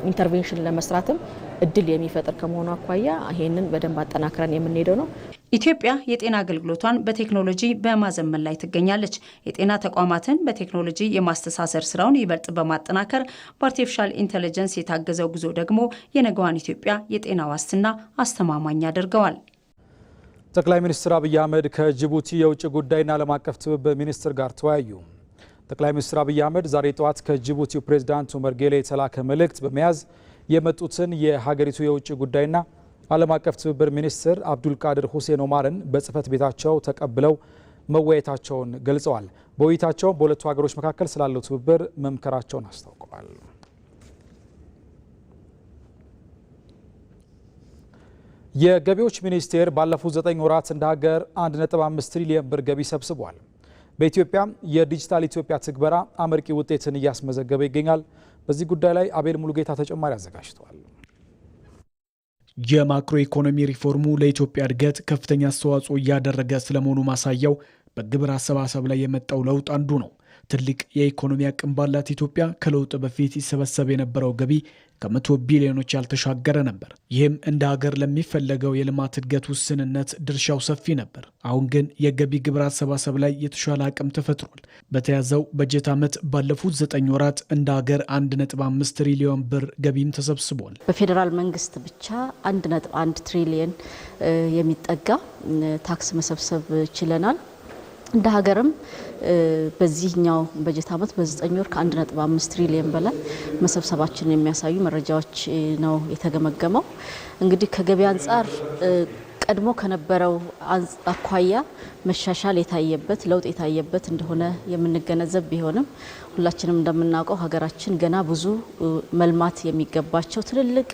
ኢንተርቬንሽን ለመስራትም እድል የሚፈጥር ከመሆኑ አኳያ ይሄንን በደንብ አጠናክረን የምንሄደው ነው። ኢትዮጵያ የጤና አገልግሎቷን በቴክኖሎጂ በማዘመን ላይ ትገኛለች። የጤና ተቋማትን በቴክኖሎጂ የማስተሳሰር ስራውን ይበልጥ በማጠናከር በአርቲፊሻል ኢንተለጀንስ የታገዘው ጉዞ ደግሞ የነገዋን ኢትዮጵያ የጤና ዋስትና አስተማማኝ ያደርገዋል። ጠቅላይ ሚኒስትር አብይ አህመድ ከጅቡቲ የውጭ ጉዳይና ዓለም አቀፍ ትብብር ሚኒስትር ጋር ተወያዩ። ጠቅላይ ሚኒስትር አብይ አህመድ ዛሬ ጠዋት ከጅቡቲው ፕሬዝዳንት ኡመር ጌሌ የተላከ መልእክት በመያዝ የመጡትን የሀገሪቱ የውጭ ጉዳይና ዓለም አቀፍ ትብብር ሚኒስትር አብዱልቃድር ሁሴን ኦማርን በጽህፈት ቤታቸው ተቀብለው መወያየታቸውን ገልጸዋል። በውይይታቸው በሁለቱ ሀገሮች መካከል ስላለው ትብብር መምከራቸውን አስታውቀዋል። የገቢዎች ሚኒስቴር ባለፉት 9 ወራት እንደ ሀገር 1.5 ትሪሊዮን ብር ገቢ ሰብስቧል። በኢትዮጵያ የዲጂታል ኢትዮጵያ ትግበራ አመርቂ ውጤትን እያስመዘገበ ይገኛል። በዚህ ጉዳይ ላይ አቤል ሙሉጌታ ተጨማሪ አዘጋጅቷል። የማክሮ ኢኮኖሚ ሪፎርሙ ለኢትዮጵያ እድገት ከፍተኛ አስተዋጽኦ እያደረገ ስለመሆኑ ማሳያው በግብር አሰባሰብ ላይ የመጣው ለውጥ አንዱ ነው። ትልቅ የኢኮኖሚ አቅም ባላት ኢትዮጵያ ከለውጥ በፊት ይሰበሰብ የነበረው ገቢ ከ100 ቢሊዮኖች ያልተሻገረ ነበር። ይህም እንደ ሀገር ለሚፈለገው የልማት እድገት ውስንነት ድርሻው ሰፊ ነበር። አሁን ግን የገቢ ግብር አሰባሰብ ላይ የተሻለ አቅም ተፈጥሯል። በተያዘው በጀት ዓመት ባለፉት 9 ወራት እንደ ሀገር 1.5 ትሪሊዮን ብር ገቢም ተሰብስቧል። በፌዴራል መንግስት ብቻ 1.1 ትሪሊዮን የሚጠጋ ታክስ መሰብሰብ ችለናል። እንደ ሀገርም በዚህኛው በጀት ዓመት በ9 ወር ከ1.5 ትሪሊዮን በላይ መሰብሰባችንን የሚያሳዩ መረጃዎች ነው የተገመገመው። እንግዲህ ከገቢ አንጻር ቀድሞ ከነበረው አኳያ መሻሻል የታየበት ለውጥ የታየበት እንደሆነ የምንገነዘብ ቢሆንም ሁላችንም እንደምናውቀው ሀገራችን ገና ብዙ መልማት የሚገባቸው ትልልቅ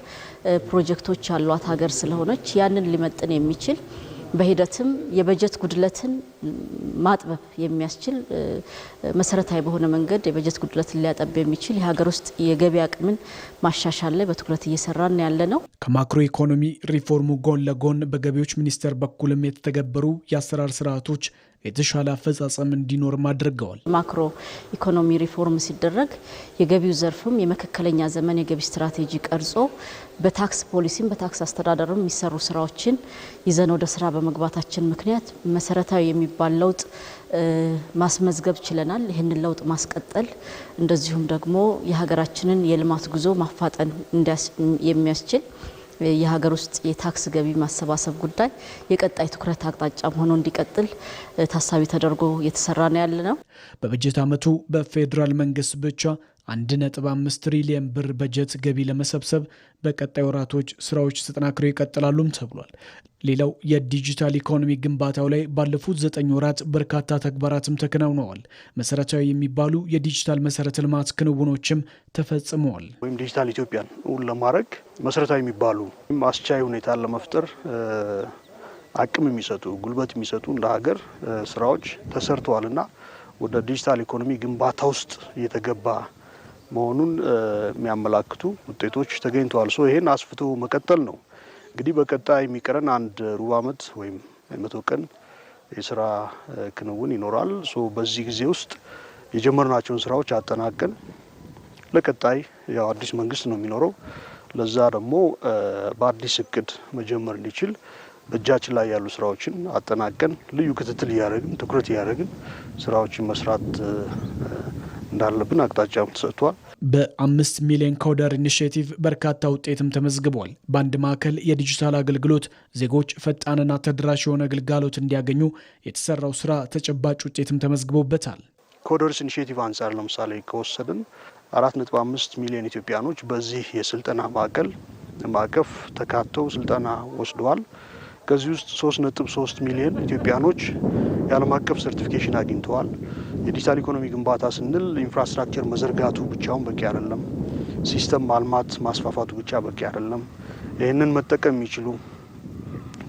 ፕሮጀክቶች ያሏት ሀገር ስለሆነች ያንን ሊመጥን የሚችል በሂደትም የበጀት ጉድለትን ማጥበብ የሚያስችል መሰረታዊ በሆነ መንገድ የበጀት ጉድለትን ሊያጠብ የሚችል የሀገር ውስጥ የገቢ አቅምን ማሻሻል ላይ በትኩረት እየሰራን ያለ ነው። ከማክሮ ኢኮኖሚ ሪፎርሙ ጎን ለጎን በገቢዎች ሚኒስቴር በኩልም የተተገበሩ የአሰራር ስርዓቶች የተሻለ አፈጻጸም እንዲኖርም አድርገዋል። ማክሮ ኢኮኖሚ ሪፎርም ሲደረግ የገቢው ዘርፍም የመካከለኛ ዘመን የገቢ ስትራቴጂ ቀርጾ በታክስ ፖሊሲም በታክስ አስተዳደርም የሚሰሩ ስራዎችን ይዘን ወደ ስራ በመግባታችን ምክንያት መሰረታዊ የሚባል ለውጥ ማስመዝገብ ችለናል። ይህንን ለውጥ ማስቀጠል እንደዚሁም ደግሞ የሀገራችንን የልማት ጉዞ ማፋጠን የሚያስችል የሀገር ውስጥ የታክስ ገቢ ማሰባሰብ ጉዳይ የቀጣይ ትኩረት አቅጣጫም ሆኖ እንዲቀጥል ታሳቢ ተደርጎ እየተሰራ ነው ያለ ነው። በበጀት ዓመቱ በፌዴራል መንግስት ብቻ 1.5 ትሪሊዮን ብር በጀት ገቢ ለመሰብሰብ በቀጣይ ወራቶች ስራዎች ተጠናክረው ይቀጥላሉም ተብሏል። ሌላው የዲጂታል ኢኮኖሚ ግንባታው ላይ ባለፉት 9 ወራት በርካታ ተግባራትም ተከናውነዋል። መሰረታዊ የሚባሉ የዲጂታል መሰረተ ልማት ክንውኖችም ተፈጽመዋል። ወይም ዲጂታል ኢትዮጵያን ለማድረግ መሰረታዊ የሚባሉ አስቻይ ሁኔታን ለመፍጠር አቅም የሚሰጡ ጉልበት የሚሰጡ እንደ ሀገር ስራዎች ተሰርተዋልና ወደ ዲጂታል ኢኮኖሚ ግንባታ ውስጥ እየተገባ መሆኑን የሚያመላክቱ ውጤቶች ተገኝተዋል። ይሄን አስፍቶ መቀጠል ነው። እንግዲህ በቀጣይ የሚቀረን አንድ ሩብ ዓመት ወይም 100 ቀን የስራ ክንውን ይኖራል። በዚህ ጊዜ ውስጥ የጀመርናቸውን ስራዎች አጠናቀን ለቀጣይ ያው አዲስ መንግስት ነው የሚኖረው። ለዛ ደግሞ በአዲስ እቅድ መጀመር እንዲችል በእጃችን ላይ ያሉ ስራዎችን አጠናቀን ልዩ ክትትል እያደረግን ትኩረት እያደረግን ስራዎችን መስራት እንዳለብን አቅጣጫም ተሰጥቷል። በ5 ሚሊዮን ኮደር ኢኒሼቲቭ በርካታ ውጤትም ተመዝግቧል። በአንድ ማዕከል የዲጂታል አገልግሎት ዜጎች ፈጣንና ተደራሽ የሆነ ግልጋሎት እንዲያገኙ የተሰራው ስራ ተጨባጭ ውጤትም ተመዝግቦበታል። ኮደርስ ኢኒሼቲቭ አንጻር ለምሳሌ ከወሰድን 4.5 ሚሊዮን ኢትዮጵያኖች በዚህ የስልጠና ማዕቀፍ ተካተው ስልጠና ወስደዋል። ከዚህ ውስጥ 3.3 ሚሊዮን ኢትዮጵያኖች የዓለም አቀፍ ሰርቲፊኬሽን አግኝተዋል። የዲጂታል ኢኮኖሚ ግንባታ ስንል ኢንፍራስትራክቸር መዘርጋቱ ብቻውን በቂ አይደለም። ሲስተም ማልማት ማስፋፋቱ ብቻ በቂ አይደለም። ይህንን መጠቀም የሚችሉ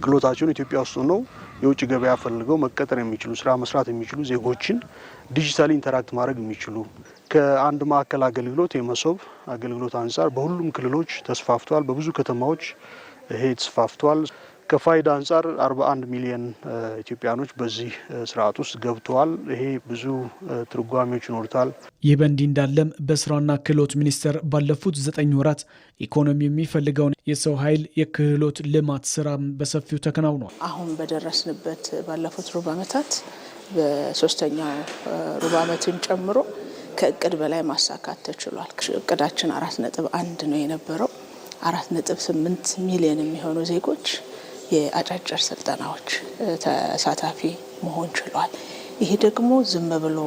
ክህሎታቸውን ኢትዮጵያ ውስጥ ሆነው የውጭ ገበያ ፈልገው መቀጠር የሚችሉ ስራ መስራት የሚችሉ ዜጎችን ዲጂታሊ ኢንተራክት ማድረግ የሚችሉ ከአንድ ማዕከል አገልግሎት የመሶብ አገልግሎት አንጻር በሁሉም ክልሎች ተስፋፍቷል። በብዙ ከተማዎች ይሄ ተስፋፍቷል። ከፋይዳ አንጻር 41 ሚሊዮን ኢትዮጵያኖች በዚህ ስርዓት ውስጥ ገብተዋል። ይሄ ብዙ ትርጓሜዎች ይኖሩታል። ይህ በእንዲህ እንዳለም በስራና ክህሎት ሚኒስቴር ባለፉት 9 ወራት ኢኮኖሚ የሚፈልገውን የሰው ኃይል የክህሎት ልማት ስራ በሰፊው ተከናውኗል። አሁን በደረስንበት ባለፉት ሩብ ዓመታት በሶስተኛው ሩብ ዓመትን ጨምሮ ከእቅድ በላይ ማሳካት ተችሏል። እቅዳችን 4.1 ነው የነበረው። 4.8 ሚሊዮን የሚሆኑ ዜጎች የአጫጭር ስልጠናዎች ተሳታፊ መሆን ችሏል። ይሄ ደግሞ ዝም ብሎ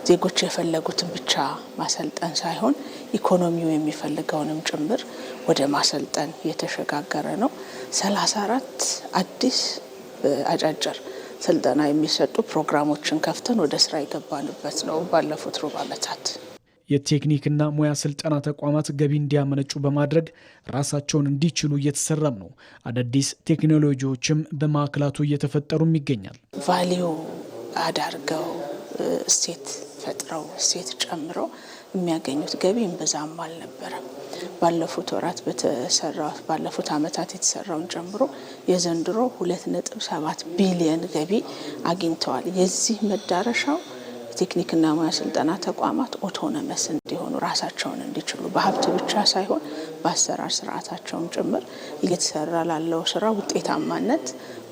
ዜጎች የፈለጉትን ብቻ ማሰልጠን ሳይሆን ኢኮኖሚው የሚፈልገውንም ጭምር ወደ ማሰልጠን የተሸጋገረ ነው። 34 አዲስ አጫጭር ስልጠና የሚሰጡ ፕሮግራሞችን ከፍተን ወደ ስራ የገባንበት ነው። ባለፉት ሩብ ዓመታት የቴክኒክና ሙያ ስልጠና ተቋማት ገቢ እንዲያመነጩ በማድረግ ራሳቸውን እንዲችሉ እየተሰራም ነው። አዳዲስ ቴክኖሎጂዎችም በማዕከላቱ እየተፈጠሩም ይገኛል። ቫሊዩ አዳርገው እሴት ፈጥረው እሴት ጨምረው የሚያገኙት ገቢ እምብዛም አልነበረም። ባለፉት ወራት ባለፉት ዓመታት የተሰራውን ጨምሮ የዘንድሮ 2.7 ቢሊዮን ገቢ አግኝተዋል። የዚህ መዳረሻው የቴክኒክና ሙያ ስልጠና ተቋማት ኦቶኖመስ እንዲሆኑ ራሳቸውን እንዲችሉ በሀብት ብቻ ሳይሆን በአሰራር ስርዓታቸውን ጭምር እየተሰራ ላለው ስራ ውጤታማነት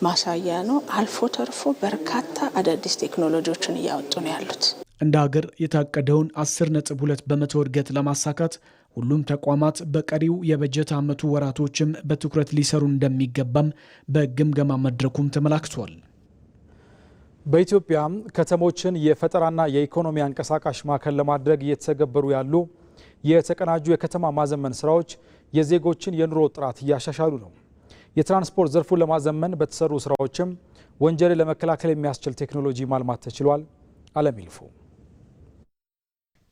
ማሳያ ነው። አልፎ ተርፎ በርካታ አዳዲስ ቴክኖሎጂዎችን እያወጡ ነው ያሉት። እንደ ሀገር የታቀደውን 10.2 በመቶ እድገት ለማሳካት ሁሉም ተቋማት በቀሪው የበጀት ዓመቱ ወራቶችም በትኩረት ሊሰሩ እንደሚገባም በግምገማ መድረኩም ተመላክቷል። በኢትዮጵያ ከተሞችን የፈጠራና የኢኮኖሚ አንቀሳቃሽ ማዕከል ለማድረግ እየተተገበሩ ያሉ የተቀናጁ የከተማ ማዘመን ስራዎች የዜጎችን የኑሮ ጥራት እያሻሻሉ ነው። የትራንስፖርት ዘርፉን ለማዘመን በተሰሩ ስራዎችም ወንጀልን ለመከላከል የሚያስችል ቴክኖሎጂ ማልማት ተችሏል። አለም ይልፉ።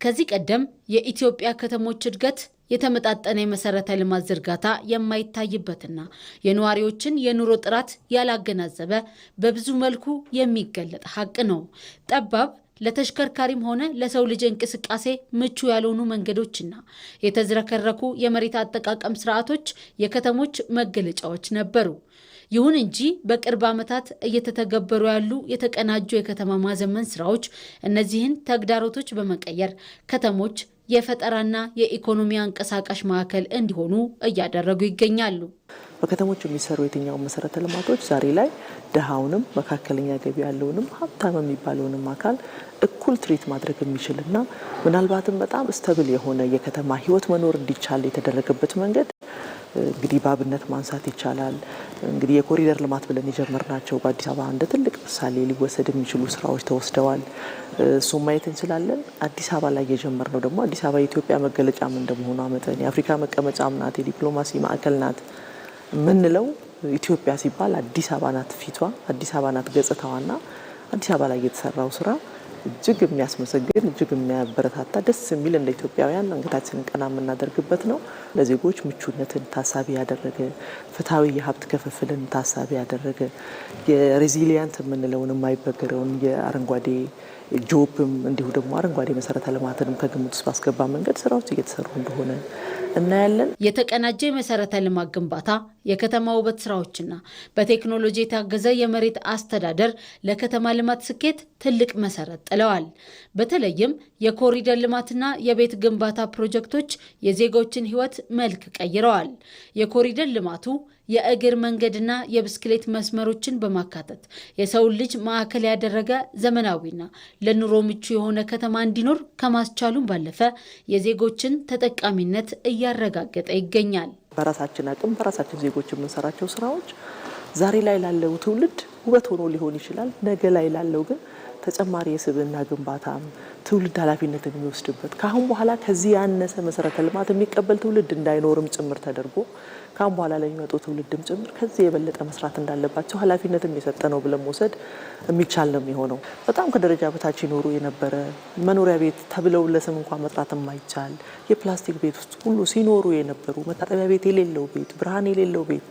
ከዚህ ቀደም የኢትዮጵያ ከተሞች እድገት የተመጣጠነ የመሰረተ ልማት ዝርጋታ የማይታይበትና የነዋሪዎችን የኑሮ ጥራት ያላገናዘበ በብዙ መልኩ የሚገለጥ ሀቅ ነው። ጠባብ ለተሽከርካሪም ሆነ ለሰው ልጅ እንቅስቃሴ ምቹ ያልሆኑ መንገዶችና የተዝረከረኩ የመሬት አጠቃቀም ስርዓቶች የከተሞች መገለጫዎች ነበሩ። ይሁን እንጂ በቅርብ ዓመታት እየተተገበሩ ያሉ የተቀናጁ የከተማ ማዘመን ስራዎች እነዚህን ተግዳሮቶች በመቀየር ከተሞች የፈጠራና የኢኮኖሚ አንቀሳቃሽ ማዕከል እንዲሆኑ እያደረጉ ይገኛሉ። በከተሞች የሚሰሩ የትኛው መሰረተ ልማቶች ዛሬ ላይ ደሃውንም መካከለኛ ገቢ ያለውንም ሀብታም የሚባለውንም አካል እኩል ትሪት ማድረግ የሚችልና ምናልባትም በጣም ስተብል የሆነ የከተማ ህይወት መኖር እንዲቻል የተደረገበት መንገድ እንግዲህ በአብነት ማንሳት ይቻላል። እንግዲህ የኮሪደር ልማት ብለን የጀመርናቸው በአዲስ አበባ እንደ ትልቅ ምሳሌ ሊወሰድ የሚችሉ ስራዎች ተወስደዋል። እሱም ማየት እንችላለን። አዲስ አበባ ላይ የጀመርነው ደግሞ አዲስ አበባ የኢትዮጵያ መገለጫም እንደመሆኗ መጠን የአፍሪካ መቀመጫም ናት፣ የዲፕሎማሲ ማዕከል ናት ምንለው ኢትዮጵያ ሲባል አዲስ አበባ ናት ፊቷ፣ አዲስ አበባ ናት ገጽታዋና አዲስ አበባ ላይ የተሰራው ስራ እጅግ የሚያስመሰግን እጅግ የሚያበረታታ ደስ የሚል እንደ ኢትዮጵያውያን አንገታችንን ቀና የምናደርግበት ነው። ለዜጎች ምቹነትን ታሳቢ ያደረገ ፍትሐዊ የሀብት ክፍፍልን ታሳቢ ያደረገ የሬዚሊያንት የምንለውን የማይበገረውን የአረንጓዴ ጆብም እንዲሁ ደግሞ አረንጓዴ መሰረተ ልማትንም ከግምት ውስጥ ባስገባ መንገድ ስራዎች እየተሰሩ እንደሆነ እናያለን። የተቀናጀ የመሰረተ ልማት ግንባታ፣ የከተማ ውበት ስራዎችና በቴክኖሎጂ የታገዘ የመሬት አስተዳደር ለከተማ ልማት ስኬት ትልቅ መሰረት ጥለዋል። በተለይም የኮሪደር ልማትና የቤት ግንባታ ፕሮጀክቶች የዜጎችን ሕይወት መልክ ቀይረዋል። የኮሪደር ልማቱ የእግር መንገድና የብስክሌት መስመሮችን በማካተት የሰውን ልጅ ማዕከል ያደረገ ዘመናዊና ለኑሮ ምቹ የሆነ ከተማ እንዲኖር ከማስቻሉም ባለፈ የዜጎችን ተጠቃሚነት እያረጋገጠ ይገኛል። በራሳችን አቅም በራሳችን ዜጎች የምንሰራቸው ስራዎች ዛሬ ላይ ላለው ትውልድ ውበት ሆኖ ሊሆን ይችላል። ነገ ላይ ላለው ግን ተጨማሪ የስብዕና ግንባታም ትውልድ ኃላፊነትን የሚወስድበት ከአሁን በኋላ ከዚህ ያነሰ መሰረተ ልማት የሚቀበል ትውልድ እንዳይኖርም ጭምር ተደርጎ ከአሁን በኋላ ለሚመጡ ትውልድም ጭምር ከዚህ የበለጠ መስራት እንዳለባቸው ኃላፊነትም የሰጠ ነው ብለን መውሰድ የሚቻል ነው የሚሆነው። በጣም ከደረጃ በታች ይኖሩ የነበረ መኖሪያ ቤት ተብለው ለስም እንኳን መጥራት የማይቻል የፕላስቲክ ቤት ውስጥ ሁሉ ሲኖሩ የነበሩ መታጠቢያ ቤት የሌለው ቤት፣ ብርሃን የሌለው ቤት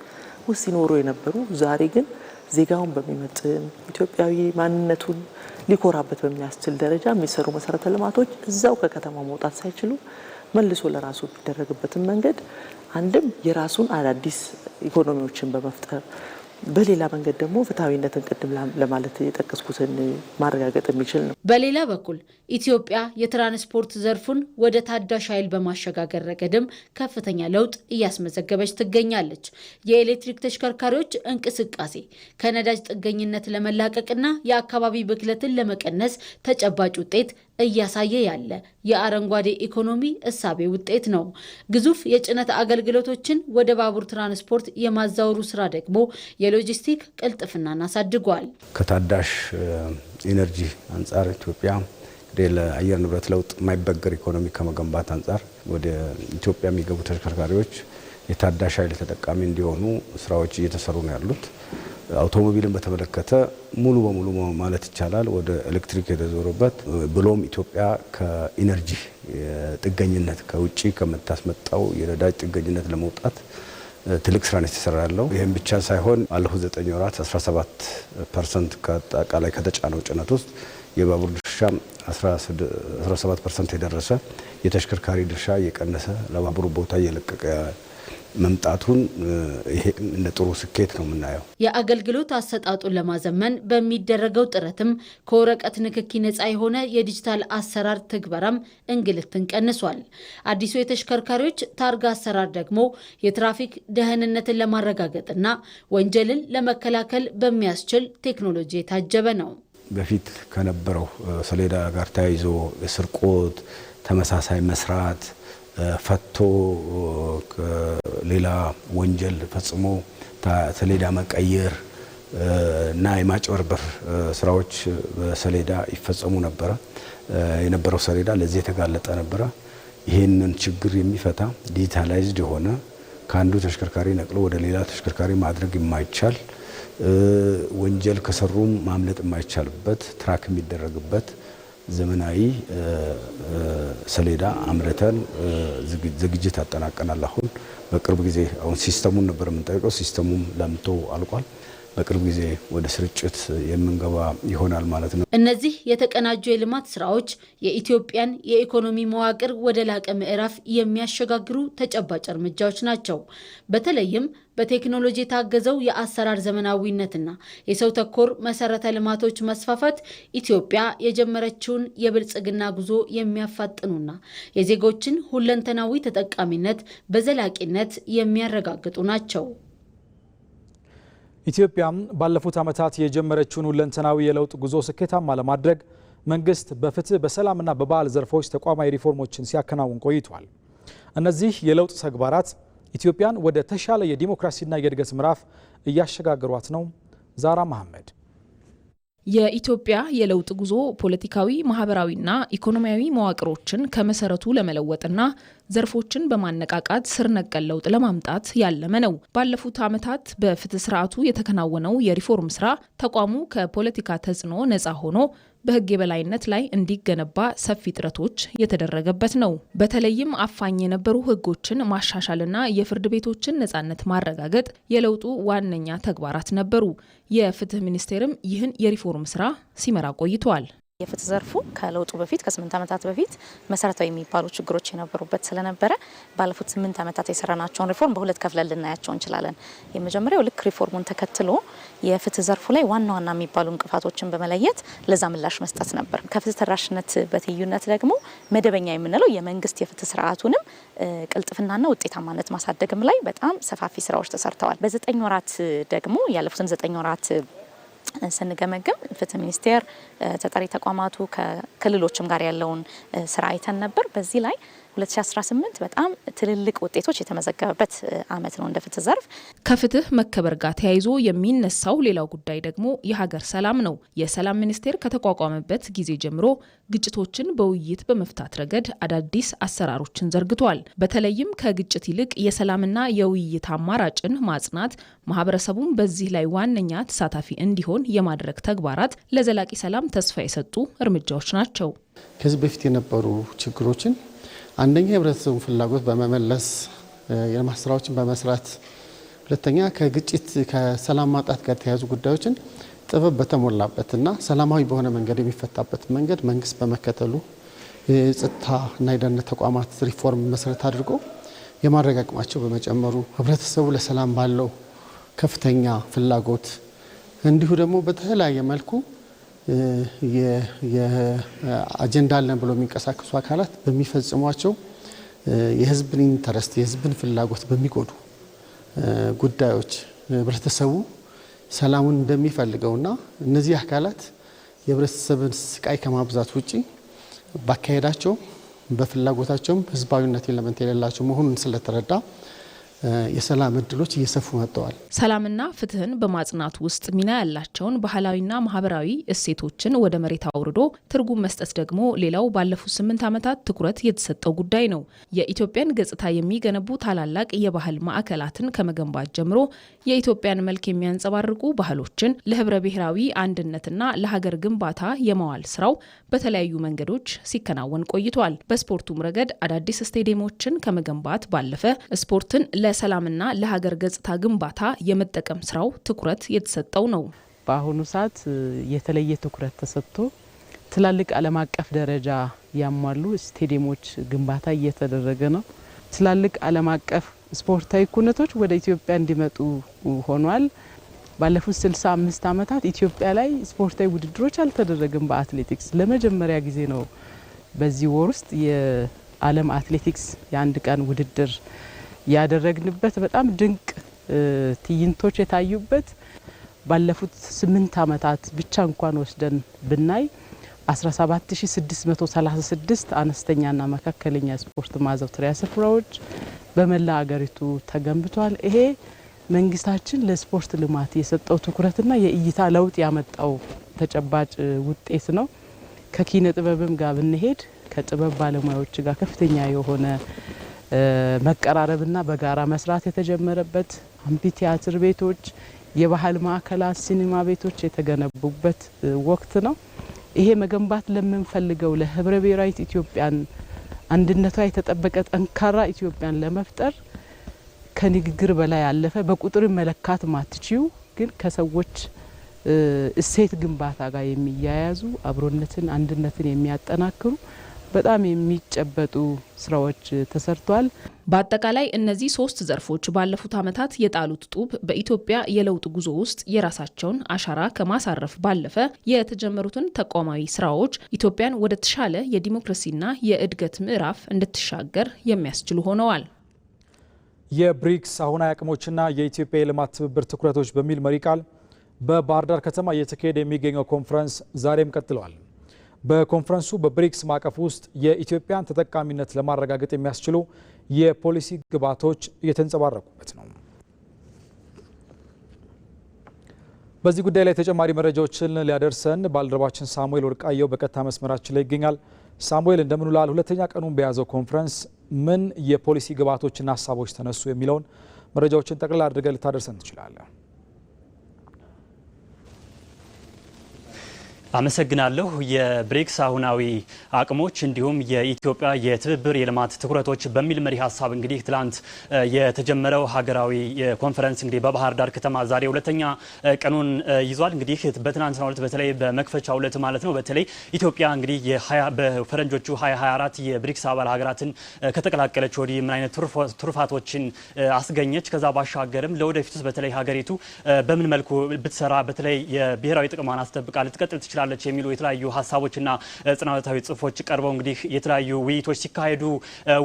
ውስጥ ሲኖሩ የነበሩ ዛሬ ግን ዜጋውን በሚመጥን ኢትዮጵያዊ ማንነቱን ሊኮራበት በሚያስችል ደረጃ የሚሰሩ መሰረተ ልማቶች እዛው ከከተማ መውጣት ሳይችሉ መልሶ ለራሱ የሚደረግበትን መንገድ አንድም የራሱን አዳዲስ ኢኮኖሚዎችን በመፍጠር በሌላ መንገድ ደግሞ ፍትሐዊነትን ቅድም ለማለት የጠቀስኩትን ማረጋገጥ የሚችል ነው። በሌላ በኩል ኢትዮጵያ የትራንስፖርት ዘርፉን ወደ ታዳሽ ኃይል በማሸጋገር ረገድም ከፍተኛ ለውጥ እያስመዘገበች ትገኛለች። የኤሌክትሪክ ተሽከርካሪዎች እንቅስቃሴ ከነዳጅ ጥገኝነት ለመላቀቅና የአካባቢ ብክለትን ለመቀነስ ተጨባጭ ውጤት እያሳየ ያለ የአረንጓዴ ኢኮኖሚ እሳቤ ውጤት ነው። ግዙፍ የጭነት አገልግሎቶችን ወደ ባቡር ትራንስፖርት የማዛወሩ ስራ ደግሞ የሎጂስቲክ ቅልጥፍናን አሳድጓል። ከታዳሽ ኢነርጂ አንጻር ኢትዮጵያ ለአየር ንብረት ለውጥ የማይበገር ኢኮኖሚ ከመገንባት አንጻር ወደ ኢትዮጵያ የሚገቡ ተሽከርካሪዎች የታዳሽ ኃይል ተጠቃሚ እንዲሆኑ ስራዎች እየተሰሩ ነው ያሉት። አውቶሞቢልን በተመለከተ ሙሉ በሙሉ ማለት ይቻላል ወደ ኤሌክትሪክ የተዞረበት ብሎም ኢትዮጵያ ከኢነርጂ ጥገኝነት ከውጪ ከምታስመጣው የነዳጅ ጥገኝነት ለመውጣት ትልቅ ስራ ነው የተሰራ ያለው። ይህም ብቻ ሳይሆን ባለፉት 9 ወራት 17% ከአጠቃላይ ከተጫነው ጭነት ውስጥ የባቡር ድርሻ 17% የደረሰ የተሽከርካሪ ድርሻ እየቀነሰ ለባቡር ቦታ እየለቀቀ መምጣቱን ይሄ እንደ ጥሩ ስኬት ነው የምናየው። የአገልግሎት አሰጣጡን ለማዘመን በሚደረገው ጥረትም ከወረቀት ንክኪ ነፃ የሆነ የዲጂታል አሰራር ትግበራም እንግልትን ቀንሷል። አዲሱ የተሽከርካሪዎች ታርጋ አሰራር ደግሞ የትራፊክ ደህንነትን ለማረጋገጥና ወንጀልን ለመከላከል በሚያስችል ቴክኖሎጂ የታጀበ ነው። በፊት ከነበረው ሰሌዳ ጋር ተያይዞ ስርቆት፣ ተመሳሳይ መስራት፣ ፈቶ ሌላ ወንጀል ፈጽሞ ሰሌዳ መቀየር እና የማጭበርበር ስራዎች በሰሌዳ ይፈጸሙ ነበረ። የነበረው ሰሌዳ ለዚህ የተጋለጠ ነበረ። ይህንን ችግር የሚፈታ ዲጂታላይዝድ የሆነ ከአንዱ ተሽከርካሪ ነቅሎ ወደ ሌላ ተሽከርካሪ ማድረግ የማይቻል ወንጀል ከሰሩም ማምለጥ የማይቻልበት ትራክ የሚደረግበት ዘመናዊ ሰሌዳ አምርተን ዝግጅት አጠናቀናል። አሁን በቅርብ ጊዜ አሁን ሲስተሙን ነበር የምንጠይቀው። ሲስተሙም ለምቶ አልቋል። በቅርብ ጊዜ ወደ ስርጭት የምንገባ ይሆናል ማለት ነው። እነዚህ የተቀናጁ የልማት ስራዎች የኢትዮጵያን የኢኮኖሚ መዋቅር ወደ ላቀ ምዕራፍ የሚያሸጋግሩ ተጨባጭ እርምጃዎች ናቸው። በተለይም በቴክኖሎጂ የታገዘው የአሰራር ዘመናዊነትና የሰው ተኮር መሰረተ ልማቶች መስፋፋት ኢትዮጵያ የጀመረችውን የብልጽግና ጉዞ የሚያፋጥኑና የዜጎችን ሁለንተናዊ ተጠቃሚነት በዘላቂነት የሚያረጋግጡ ናቸው። ኢትዮጵያም ባለፉት ዓመታት የጀመረችውን ሁለንተናዊ የለውጥ ጉዞ ስኬታማ ለማድረግ መንግስት በፍትህ በሰላምና በባህል ዘርፎች ተቋማዊ ሪፎርሞችን ሲያከናውን ቆይቷል። እነዚህ የለውጥ ተግባራት ኢትዮጵያን ወደ ተሻለ የዲሞክራሲና የእድገት ምዕራፍ እያሸጋገሯት ነው። ዛራ መሐመድ። የኢትዮጵያ የለውጥ ጉዞ ፖለቲካዊ፣ ማህበራዊና ኢኮኖሚያዊ መዋቅሮችን ከመሰረቱ ለመለወጥና ዘርፎችን በማነቃቃት ስር ነቀል ለውጥ ለማምጣት ያለመ ነው። ባለፉት ዓመታት በፍትህ ስርዓቱ የተከናወነው የሪፎርም ስራ ተቋሙ ከፖለቲካ ተጽዕኖ ነፃ ሆኖ በህግ የበላይነት ላይ እንዲገነባ ሰፊ ጥረቶች የተደረገበት ነው። በተለይም አፋኝ የነበሩ ህጎችን ማሻሻልና የፍርድ ቤቶችን ነፃነት ማረጋገጥ የለውጡ ዋነኛ ተግባራት ነበሩ። የፍትህ ሚኒስቴርም ይህን የሪፎርም ስራ ሲመራ ቆይቷል። የፍትህ ዘርፉ ከለውጡ በፊት ከ8 ዓመታት በፊት መሰረታዊ የሚባሉ ችግሮች የነበሩበት ስለነበረ ባለፉት 8 ዓመታት የሰራናቸውን ሪፎርም በሁለት ከፍለን ልናያቸው እንችላለን። የመጀመሪያው ልክ ሪፎርሙን ተከትሎ የፍትህ ዘርፉ ላይ ዋና ዋና የሚባሉ እንቅፋቶችን በመለየት ለዛ ምላሽ መስጠት ነበር። ከፍትህ ተደራሽነት በትይዩነት ደግሞ መደበኛ የምንለው የመንግስት የፍትህ ስርዓቱንም ቅልጥፍናና ውጤታማነት ማሳደግም ላይ በጣም ሰፋፊ ስራዎች ተሰርተዋል። በ9 ወራት ደግሞ ያለፉትን 9 ወራት ስንገመግም ፍትህ ሚኒስቴር ተጠሪ ተቋማቱ ከክልሎችም ጋር ያለውን ስራ አይተን ነበር። በዚህ ላይ 2018 በጣም ትልልቅ ውጤቶች የተመዘገበበት አመት ነው እንደ ፍትህ ዘርፍ። ከፍትህ መከበር ጋር ተያይዞ የሚነሳው ሌላው ጉዳይ ደግሞ የሀገር ሰላም ነው። የሰላም ሚኒስቴር ከተቋቋመበት ጊዜ ጀምሮ ግጭቶችን በውይይት በመፍታት ረገድ አዳዲስ አሰራሮችን ዘርግቷል። በተለይም ከግጭት ይልቅ የሰላምና የውይይት አማራጭን ማጽናት፣ ማህበረሰቡም በዚህ ላይ ዋነኛ ተሳታፊ እንዲሆን የማድረግ ተግባራት ለዘላቂ ሰላም ተስፋ የሰጡ እርምጃዎች ናቸው። ከዚህ በፊት የነበሩ ችግሮችን አንደኛ የህብረተሰቡን ፍላጎት በመመለስ የልማት ስራዎችን በመስራት፣ ሁለተኛ ከግጭት ከሰላም ማጣት ጋር የተያያዙ ጉዳዮችን ጥበብ በተሞላበትና ሰላማዊ በሆነ መንገድ የሚፈታበት መንገድ መንግስት በመከተሉ የጸጥታና የደህንነት ተቋማት ሪፎርም መሰረት አድርጎ የማድረግ አቅማቸው በመጨመሩ ህብረተሰቡ ለሰላም ባለው ከፍተኛ ፍላጎት እንዲሁ ደግሞ በተለያየ መልኩ የአጀንዳ አለን ብሎ የሚንቀሳቀሱ አካላት በሚፈጽሟቸው የህዝብን ኢንተረስት የህዝብን ፍላጎት በሚጎዱ ጉዳዮች ህብረተሰቡ ሰላሙን እንደሚፈልገውና እነዚህ አካላት የህብረተሰብን ስቃይ ከማብዛት ውጪ ባካሄዳቸው በፍላጎታቸውም ህዝባዊነት ኤሌመንት የሌላቸው መሆኑን ስለተረዳ የሰላም እድሎች እየሰፉ መጥተዋል። ሰላምና ፍትህን በማጽናት ውስጥ ሚና ያላቸውን ባህላዊና ማህበራዊ እሴቶችን ወደ መሬት አውርዶ ትርጉም መስጠት ደግሞ ሌላው ባለፉት 8 ዓመታት ትኩረት የተሰጠው ጉዳይ ነው። የኢትዮጵያን ገጽታ የሚገነቡ ታላላቅ የባህል ማዕከላትን ከመገንባት ጀምሮ የኢትዮጵያን መልክ የሚያንጸባርቁ ባህሎችን ለህብረ ብሔራዊ አንድነትና ለሀገር ግንባታ የማዋል ስራው በተለያዩ መንገዶች ሲከናወን ቆይቷል። በስፖርቱም ረገድ አዳዲስ ስቴዲየሞችን ከመገንባት ባለፈ ስፖርትን ለሰላምና ለሀገር ገጽታ ግንባታ የመጠቀም ስራው ትኩረት የተሰጠው ነው። በአሁኑ ሰዓት የተለየ ትኩረት ተሰጥቶ ትላልቅ ዓለም አቀፍ ደረጃ ያሟሉ ስቴዲየሞች ግንባታ እየተደረገ ነው። ትላልቅ ዓለም አቀፍ ስፖርታዊ ኩነቶች ወደ ኢትዮጵያ እንዲመጡ ሆኗል። ባለፉት 65 ዓመታት ኢትዮጵያ ላይ ስፖርታዊ ውድድሮች አልተደረገም። በአትሌቲክስ ለመጀመሪያ ጊዜ ነው በዚህ ወር ውስጥ የዓለም አትሌቲክስ የአንድ ቀን ውድድር ያደረግንበት በጣም ድንቅ ትዕይንቶች የታዩበት። ባለፉት 8 ዓመታት ብቻ እንኳን ወስደን ብናይ 17636 አነስተኛና መካከለኛ ስፖርት ማዘውተሪያ ስፍራዎች በመላ ሀገሪቱ ተገንብቷል። ይሄ መንግስታችን ለስፖርት ልማት የሰጠው ትኩረትና የእይታ ለውጥ ያመጣው ተጨባጭ ውጤት ነው። ከኪነ ጥበብም ጋር ብንሄድ ከጥበብ ባለሙያዎች ጋር ከፍተኛ የሆነ መቀራረብና በጋራ መስራት የተጀመረበት አምፊ ቲያትር ቤቶች፣ የባህል ማዕከላት፣ ሲኒማ ቤቶች የተገነቡበት ወቅት ነው። ይሄ መገንባት ለምንፈልገው ለህብረ ብሔራዊት ኢትዮጵያን አንድነቷ የተጠበቀ ጠንካራ ኢትዮጵያን ለመፍጠር ከንግግር በላይ ያለፈ በቁጥር መለካት ማትችዩ ግን ከሰዎች እሴት ግንባታ ጋር የሚያያዙ አብሮነትን፣ አንድነትን የሚያጠናክሩ በጣም የሚጨበጡ ስራዎች ተሰርቷል። በአጠቃላይ እነዚህ 3 ዘርፎች ባለፉት ዓመታት የጣሉት ጡብ በኢትዮጵያ የለውጥ ጉዞ ውስጥ የራሳቸውን አሻራ ከማሳረፍ ባለፈ የተጀመሩትን ተቋማዊ ስራዎች ኢትዮጵያን ወደ ተሻለ የዲሞክራሲና የእድገት ምዕራፍ እንድትሻገር የሚያስችሉ ሆነዋል። የብሪክስ አሁናዊ አቅሞችና የኢትዮጵያ የልማት ትብብር ትኩረቶች በሚል መሪ ቃል በባህር ዳር ከተማ እየተካሄደ የሚገኘው ኮንፈረንስ ዛሬም ቀጥሏል። በኮንፈረንሱ በብሪክስ ማዕቀፍ ውስጥ የኢትዮጵያን ተጠቃሚነት ለማረጋገጥ የሚያስችሉ የፖሊሲ ግብዓቶች እየተንጸባረቁበት ነው። በዚህ ጉዳይ ላይ ተጨማሪ መረጃዎችን ሊያደርሰን ባልደረባችን ሳሙኤል ወርቃየው በቀጥታ መስመራችን ላይ ይገኛል። ሳሙኤል እንደምን ውለሃል? ሁለተኛ ቀኑን በያዘው ኮንፈረንስ ምን የፖሊሲ ግብዓቶችና ሀሳቦች ተነሱ የሚለውን መረጃዎችን ጠቅላላ አድርገህ ልታደርሰን ትችላለህ? አመሰግናለሁ። የብሪክስ አሁናዊ አቅሞች እንዲሁም የኢትዮጵያ የትብብር የልማት ትኩረቶች በሚል መሪ ሀሳብ እንግዲህ ትላንት የተጀመረው ሀገራዊ ኮንፈረንስ እንግዲህ በባህር ዳር ከተማ ዛሬ ሁለተኛ ቀኑን ይዟል። እንግዲህ በትናንትናው ዕለት በተለይ በመክፈቻው ዕለት ማለት ነው በተለይ ኢትዮጵያ እንግዲህ በፈረንጆቹ 2024 የብሪክስ አባል ሀገራትን ከተቀላቀለች ወዲህ ምን አይነት ትሩፋቶችን አስገኘች፣ ከዛ ባሻገርም ለወደፊቱ በተለይ ሀገሪቱ በምን መልኩ ብትሰራ በተለይ የብሔራዊ ጥቅሟን አስጠብቃ ልትቀጥል ትችላለች የሚሉ የተለያዩ ሀሳቦችና ጽናታዊ ጽሁፎች ቀርበው እንግዲህ የተለያዩ ውይይቶች ሲካሄዱ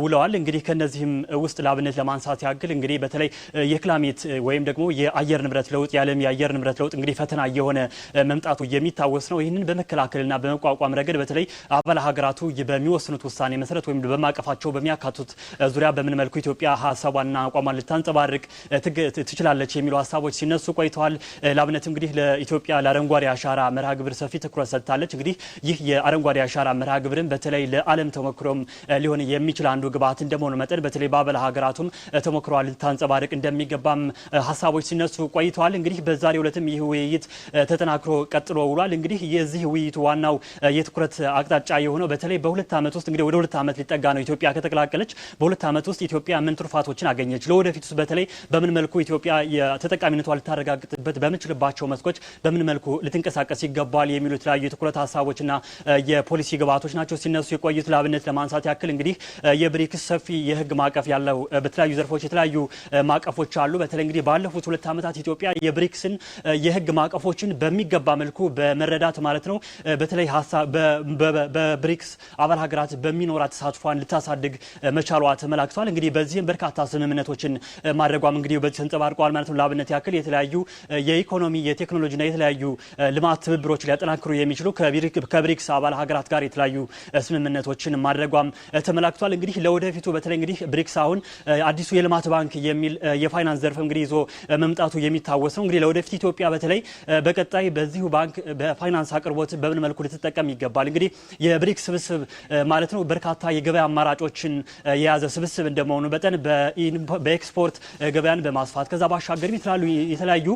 ውለዋል። እንግዲህ ከነዚህም ውስጥ ለአብነት ለማንሳት ያክል እንግዲህ በተለይ የክላይሜት ወይም ደግሞ የአየር ንብረት ለውጥ የዓለም የአየር ንብረት ለውጥ እንግዲህ ፈተና የሆነ መምጣቱ የሚታወስ ነው። ይህንን በመከላከልና በመቋቋም ረገድ በተለይ አባል ሀገራቱ በሚወስኑት ውሳኔ መሰረት ወይም በማቀፋቸው በሚያካቱት ዙሪያ በምን መልኩ ኢትዮጵያ ሀሳቧና አቋሟን ልታንጸባርቅ ትችላለች የሚሉ ሀሳቦች ሲነሱ ቆይተዋል። ለአብነት እንግዲህ ለኢትዮጵያ ለአረንጓዴ አሻራ መርሃ ግብር ሰፊ ትኩረት ሰጥታለች። እንግዲህ ይህ የአረንጓዴ አሻራ መርሃ ግብርን በተለይ ለዓለም ተሞክሮም ሊሆን የሚችል አንዱ ግብዓት እንደመሆኑ መጠን በተለይ በአባል ሀገራቱም ተሞክሯል ልታንጸባርቅ እንደሚገባም ሀሳቦች ሲነሱ ቆይተዋል። እንግዲህ በዛሬው ዕለትም ይህ ውይይት ተጠናክሮ ቀጥሎ ውሏል። እንግዲህ የዚህ ውይይቱ ዋናው የትኩረት አቅጣጫ የሆነው በተለይ በ2 ዓመት ውስጥ እንግዲህ ወደ 2 ዓመት ሊጠጋ ነው ኢትዮጵያ ከተቀላቀለች። በ2 ዓመት ውስጥ ኢትዮጵያ ምን ትሩፋቶችን አገኘች፣ ለወደፊቱ በተለይ በምን መልኩ ኢትዮጵያ የተጠቃሚነቷ ልታረጋግጥበት በምንችልባቸው መስኮች በምን መልኩ ልትንቀሳቀስ ይገባል የሚሉ የተለያዩ የትኩረት ሀሳቦችና የፖሊሲ ግብዓቶች ናቸው ሲነሱ የቆዩት። ለአብነት ለማንሳት ያክል እንግዲህ የብሪክስ ሰፊ የህግ ማዕቀፍ ያለው በተለያዩ ዘርፎች የተለያዩ ማዕቀፎች አሉ። በተለይ እንግዲህ ባለፉት 2 ዓመታት ኢትዮጵያ የብሪክስን የህግ ማዕቀፎችን በሚገባ መልኩ በመረዳት ማለት ነው በተለይ በብሪክስ አባል ሀገራት በሚኖራት ተሳትፏን ልታሳድግ መቻሏ ተመላክቷል። እንግዲህ በዚህም በርካታ ስምምነቶችን ማድረጓም እንግዲህ በዚህ ተንጸባርቀዋል ማለት ነው። ለአብነት ያክል የተለያዩ የኢኮኖሚ የቴክኖሎጂና የተለያዩ ልማት ትብብሮች ሊያጠናክሩ የሚችሉ ከብሪክስ አባል ሀገራት ጋር የተለያዩ ስምምነቶችን ማድረጓም ተመላክቷል። እንግዲህ ለወደፊቱ በተለይ እንግዲህ ብሪክስ አሁን አዲሱ የልማት ባንክ የሚል የፋይናንስ ዘርፍ እንግዲህ ይዞ መምጣቱ የሚታወስ ነው። እንግዲህ ለወደፊት ኢትዮጵያ በተለይ በቀጣይ በዚሁ ባንክ በፋይናንስ አቅርቦት በምን መልኩ ልትጠቀም ይገባል። እንግዲህ የብሪክስ ስብስብ ማለት ነው በርካታ የገበያ አማራጮችን የያዘ ስብስብ እንደመሆኑ መጠን በኤክስፖርት ገበያን በማስፋት ከዛ ባሻገር የተለያዩ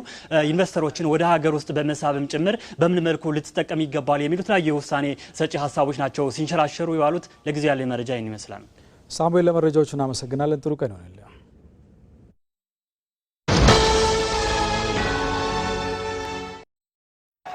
ኢንቨስተሮችን ወደ ሀገር ውስጥ በመሳብም ጭምር በምን መልኩ ልትጠቀም ይገባል የሚሉ የተለያዩ የውሳኔ ሰጪ ሀሳቦች ናቸው ሲንሸራሸሩ የዋሉት። ለጊዜ ያለ መረጃ ይህን ይመስላል። ሳሙኤል ለመረጃዎቹ እናመሰግናለን። ጥሩ ቀን ይሆንልህ።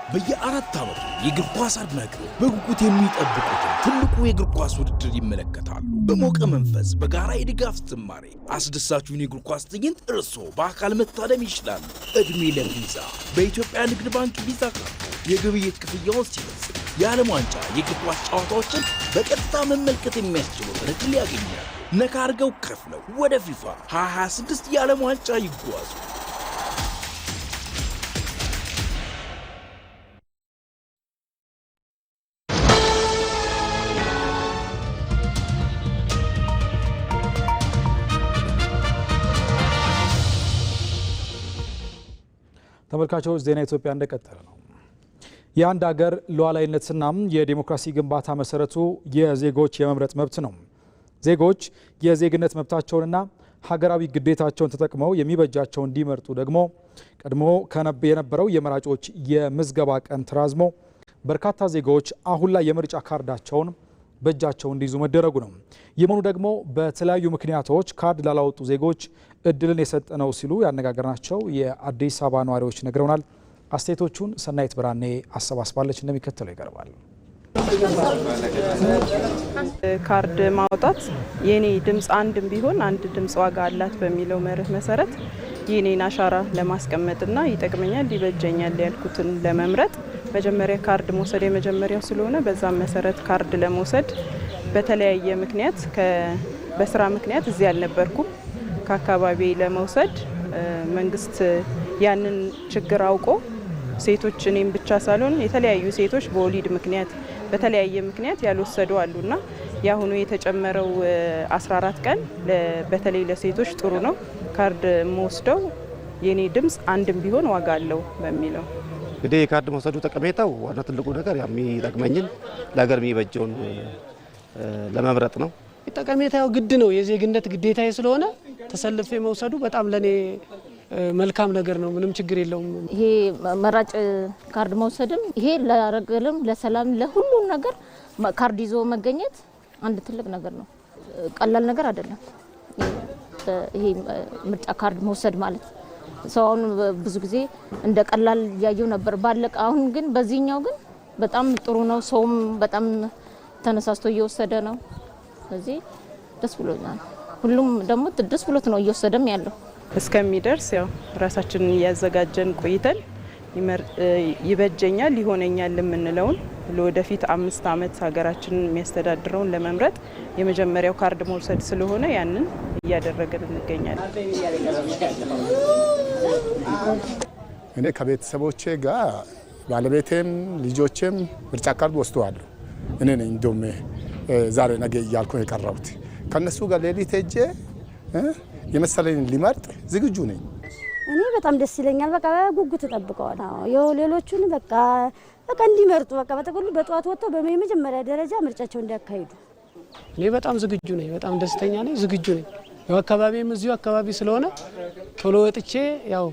በየ4 ዓመቱ የእግር ኳስ አድናቂዎች በጉጉት የሚጠብቁትን ትልቁ የእግር ኳስ ውድድር ይመለከታሉ። በሞቀ መንፈስ በጋራ የድጋፍ ዝማሬ አስደሳቹን የእግር ኳስ ትዕይንት እርስዎ በአካል መታደም ይችላሉ። እድሜ ለቪዛ! በኢትዮጵያ ንግድ ባንክ ቪዛ ካርድ የግብይት ክፍያውን ሲፈጽሙ የዓለም ዋንጫ የእግር ኳስ ጨዋታዎችን በቀጥታ መመልከት የሚያስችሉትን ዕድል ያገኛሉ። ነካ አድርገው ከፍለው ወደ ፊፋ 2026 የዓለም ዋንጫ ይጓዙ። ተመልካቾች ዜና ኢትዮጵያ እንደቀጠለ ነው። የአንድ ሀገር ሉዓላዊነትና የዲሞክራሲ ግንባታ መሰረቱ የዜጎች የመምረጥ መብት ነው። ዜጎች የዜግነት መብታቸውንና ሀገራዊ ግዴታቸውን ተጠቅመው የሚበጃቸው እንዲመርጡ ደግሞ ቀድሞ የነበረው የመራጮች የምዝገባ ቀን ተራዝሞ በርካታ ዜጎች አሁን ላይ የምርጫ ካርዳቸውን በእጃቸው እንዲይዙ መደረጉ ነው። የመሆኑ ደግሞ በተለያዩ ምክንያቶች ካርድ ላላወጡ ዜጎች እድልን የሰጠ ነው ሲሉ ያነጋገርናቸው የአዲስ አበባ ነዋሪዎች ነግረውናል። አስተያየቶቹን ሰናይት ብርሃኔ አሰባስባለች፣ እንደሚከተለው ይቀርባል። ካርድ ማውጣት የኔ ድምፅ አንድም ቢሆን አንድ ድምፅ ዋጋ አላት በሚለው መርህ መሰረት የኔን አሻራ ለማስቀመጥና ይጠቅመኛል ይበጀኛል ያልኩትን ለመምረጥ መጀመሪያ ካርድ መውሰድ የመጀመሪያው ስለሆነ በዛም መሰረት ካርድ ለመውሰድ በተለያየ ምክንያት በስራ ምክንያት እዚህ አልነበርኩም። ከአካባቢ ለመውሰድ መንግስት ያንን ችግር አውቆ ሴቶች እኔም ብቻ ሳልሆን የተለያዩ ሴቶች በወሊድ ምክንያት በተለያየ ምክንያት ያልወሰዱ አሉና ያሁኑ የተጨመረው 14 ቀን በተለይ ለሴቶች ጥሩ ነው። ካርድ መወስደው የኔ ድምፅ አንድም ቢሆን ዋጋ አለው በሚለው እንግዲህ የካርድ መውሰዱ ጠቀሜታው ዋና ትልቁ ነገር የሚጠቅመኝን ለሀገር የሚበጀውን ለመምረጥ ነው። ጠቀሜታው ግድ ነው፣ የዜግነት ግዴታዬ ስለሆነ ተሰልፌ መውሰዱ በጣም ለኔ መልካም ነገር ነው። ምንም ችግር የለውም። ይሄ መራጭ ካርድ መውሰድም ይሄ ለረገለም ለሰላም ለሁሉም ነገር ካርድ ይዞ መገኘት አንድ ትልቅ ነገር ነው። ቀላል ነገር አይደለም። ይሄ ምርጫ ካርድ መውሰድ ማለት ሰውን ብዙ ጊዜ እንደ ቀላል ያየው ነበር ባለቀ። አሁን ግን በዚህኛው ግን በጣም ጥሩ ነው። ሰውም በጣም ተነሳስቶ እየወሰደ ነው። ስለዚህ ደስ ብሎኛል። ሁሉም ደግሞ ደስ ብሎት ነው እየወሰደም ያለው። እስከሚደርስ ያው ራሳችንን እያዘጋጀን ቆይተን ይበጀኛል ይሆነኛል የምንለውን ለወደፊት 5 ዓመት ሀገራችንን የሚያስተዳድረውን ለመምረጥ የመጀመሪያው ካርድ መውሰድ ስለሆነ ያንን እያደረግን እንገኛለን። እኔ ከቤተሰቦቼ ጋር ባለቤቴም ልጆቼም ምርጫ ካርድ ወስደዋል። እኔ ነኝ እንደውም ዛሬ ነገ እያልኩ የቀረሁት ከነሱ ጋር ሌሊት ሄጄ የመሰለኝ ሊመርጥ ዝግጁ ነኝ። እኔ በጣም ደስ ይለኛል። በቃ ጉጉት ተጠብቀዋል። አዎ ሌሎቹን በቃ እንዲመርጡ በቃ በተቆሉ በጠዋት ወጥተው በመጀመሪያ ደረጃ ምርጫቸው እንዲያካሂዱ እኔ በጣም ዝግጁ ነኝ። በጣም ደስተኛ ነኝ። ዝግጁ ነኝ። ያው አካባቢም እዚሁ አካባቢ ስለሆነ ቶሎ ወጥቼ ያው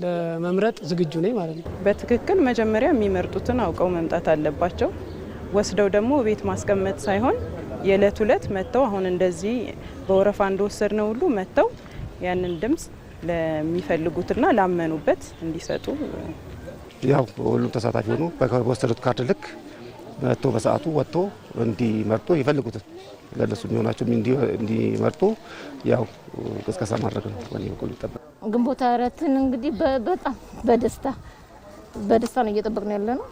ለመምረጥ ዝግጁ ነኝ ማለት ነው። በትክክል መጀመሪያ የሚመርጡትን አውቀው መምጣት አለባቸው። ወስደው ደግሞ ቤት ማስቀመጥ ሳይሆን የዕለት ዕለት መጥተው አሁን እንደዚህ በወረፋ እንደወሰድነው ሁሉ መጥተው ያንን ድምፅ ለሚፈልጉትና ላመኑበት እንዲሰጡ ያው ሁሉም ተሳታፊ ሆኑ በወሰዱት ካርድ ልክ መጥቶ በሰዓቱ ወጥቶ እንዲመርጡ ይፈልጉትን ለነሱ የሚሆናቸው እንዲመርጡ ያው ቅስቀሳ ማድረግ ነው። ወኔ በኩል ይጠበቅ። ግንቦት አራትን እንግዲህ በጣም በደስታ ነው እየጠበቅን ያለ ነው።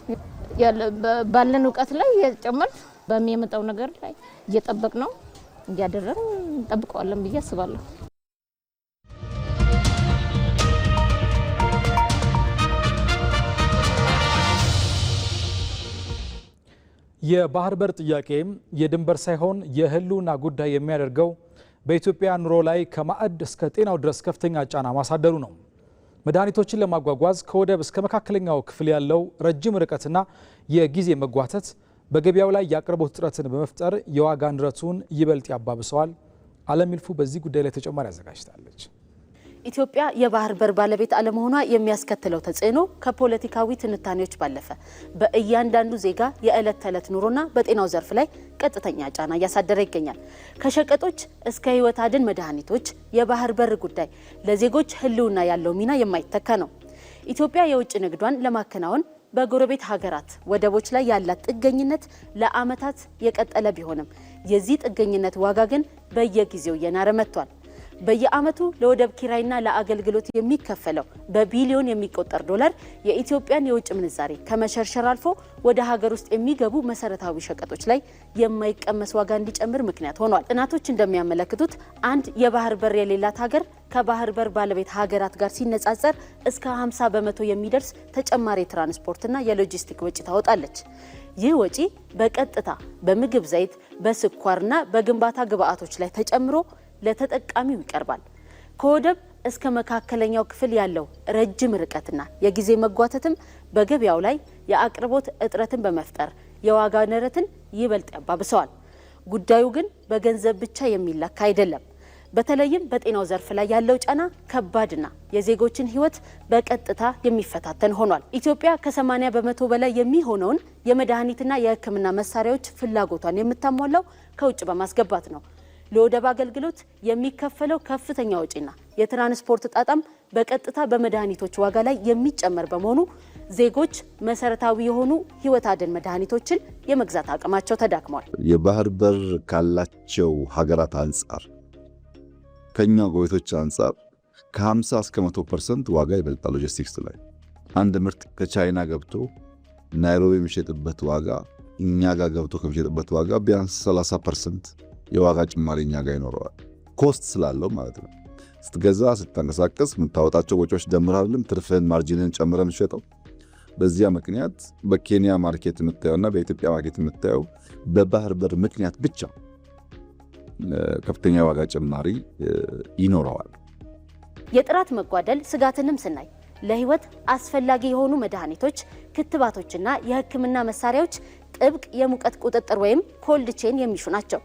ባለን እውቀት ላይ እየጨመር በሚመጣው ነገር ላይ እየጠበቅ ነው እያደረግን እንጠብቀዋለን ብዬ አስባለሁ። የባህር በር ጥያቄ የድንበር ሳይሆን የህልውና ጉዳይ የሚያደርገው በኢትዮጵያ ኑሮ ላይ ከማዕድ እስከ ጤናው ድረስ ከፍተኛ ጫና ማሳደሩ ነው። መድኃኒቶችን ለማጓጓዝ ከወደብ እስከ መካከለኛው ክፍል ያለው ረጅም ርቀትና የጊዜ መጓተት በገበያው ላይ የአቅርቦት እጥረትን በመፍጠር የዋጋ ንረቱን ይበልጥ ያባብሰዋል። አለም ይልፉ በዚህ ጉዳይ ላይ ተጨማሪ አዘጋጅታለች። ኢትዮጵያ የባህር በር ባለቤት አለመሆኗ የሚያስከትለው ተጽዕኖ ከፖለቲካዊ ትንታኔዎች ባለፈ በእያንዳንዱ ዜጋ የዕለት ተዕለት ኑሮና በጤናው ዘርፍ ላይ ቀጥተኛ ጫና እያሳደረ ይገኛል። ከሸቀጦች እስከ ህይወት አድን መድኃኒቶች የባህር በር ጉዳይ ለዜጎች ህልውና ያለው ሚና የማይተካ ነው። ኢትዮጵያ የውጭ ንግዷን ለማከናወን በጎረቤት ሀገራት ወደቦች ላይ ያላት ጥገኝነት ለዓመታት የቀጠለ ቢሆንም የዚህ ጥገኝነት ዋጋ ግን በየጊዜው እየናረ መጥቷል። በየዓመቱ ለወደብ ኪራይና ለአገልግሎት የሚከፈለው በቢሊዮን የሚቆጠር ዶላር የኢትዮጵያን የውጭ ምንዛሬ ከመሸርሸር አልፎ ወደ ሀገር ውስጥ የሚገቡ መሰረታዊ ሸቀጦች ላይ የማይቀመስ ዋጋ እንዲጨምር ምክንያት ሆኗል። ጥናቶች እንደሚያመለክቱት አንድ የባህር በር የሌላት ሀገር ከባህር በር ባለቤት ሀገራት ጋር ሲነጻጸር እስከ 50 በመቶ የሚደርስ ተጨማሪ ትራንስፖርትና የሎጂስቲክ ወጪ ታወጣለች። ይህ ወጪ በቀጥታ በምግብ ዘይት፣ በስኳርና በግንባታ ግብአቶች ላይ ተጨምሮ ለተጠቃሚው ይቀርባል። ከወደብ እስከ መካከለኛው ክፍል ያለው ረጅም ርቀትና የጊዜ መጓተትም በገበያው ላይ የአቅርቦት እጥረትን በመፍጠር የዋጋ ንረትን ይበልጥ ያባብሰዋል። ጉዳዩ ግን በገንዘብ ብቻ የሚለካ አይደለም። በተለይም በጤናው ዘርፍ ላይ ያለው ጫና ከባድና የዜጎችን ሕይወት በቀጥታ የሚፈታተን ሆኗል። ኢትዮጵያ ከ80 በመቶ በላይ የሚሆነውን የመድኃኒትና የሕክምና መሳሪያዎች ፍላጎቷን የምታሟላው ከውጭ በማስገባት ነው። ለወደብ አገልግሎት የሚከፈለው ከፍተኛ ወጪና የትራንስፖርት ጣጣም በቀጥታ በመድኃኒቶች ዋጋ ላይ የሚጨመር በመሆኑ ዜጎች መሰረታዊ የሆኑ ህይወት አድን መድኃኒቶችን የመግዛት አቅማቸው ተዳክሟል። የባህር በር ካላቸው ሀገራት አንጻር ከኛ ጎረቤቶች አንጻር ከ50 እስከ 100% ዋጋ ይበልጣል። ሎጂስቲክስ ላይ አንድ ምርት ከቻይና ገብቶ ናይሮቢ የሚሸጥበት ዋጋ እኛ ጋር ገብቶ ከሚሸጥበት ዋጋ ቢያንስ 30% የዋጋ ጭማሪ እኛ ጋር ይኖረዋል። ኮስት ስላለው ማለት ነው። ስትገዛ ስትንቀሳቀስ የምታወጣቸው ወጪዎች ደምራልም ትርፍህን ማርጂንን ጨምረህ የምትሸጠው። በዚያ ምክንያት በኬንያ ማርኬት የምታየውና በኢትዮጵያ ማርኬት የምታየው በባህር በር ምክንያት ብቻ ከፍተኛ ዋጋ ጭማሪ ይኖረዋል። የጥራት መጓደል ስጋትንም ስናይ ለህይወት አስፈላጊ የሆኑ መድኃኒቶች፣ ክትባቶችና የህክምና መሳሪያዎች ጥብቅ የሙቀት ቁጥጥር ወይም ኮልድ ቼን የሚሹ ናቸው።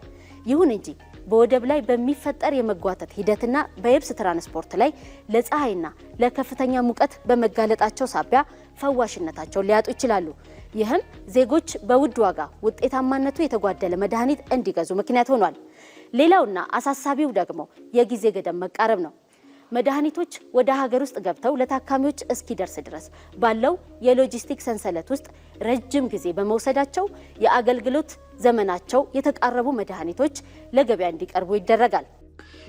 ይሁን እንጂ በወደብ ላይ በሚፈጠር የመጓተት ሂደትና በየብስ ትራንስፖርት ላይ ለፀሐይና ለከፍተኛ ሙቀት በመጋለጣቸው ሳቢያ ፈዋሽነታቸውን ሊያጡ ይችላሉ። ይህም ዜጎች በውድ ዋጋ ውጤታማነቱ የተጓደለ መድኃኒት እንዲገዙ ምክንያት ሆኗል። ሌላውና አሳሳቢው ደግሞ የጊዜ ገደብ መቃረብ ነው። መድኃኒቶች ወደ ሀገር ውስጥ ገብተው ለታካሚዎች እስኪደርስ ድረስ ባለው የሎጂስቲክ ሰንሰለት ውስጥ ረጅም ጊዜ በመውሰዳቸው የአገልግሎት ዘመናቸው የተቃረቡ መድኃኒቶች ለገበያ እንዲቀርቡ ይደረጋል።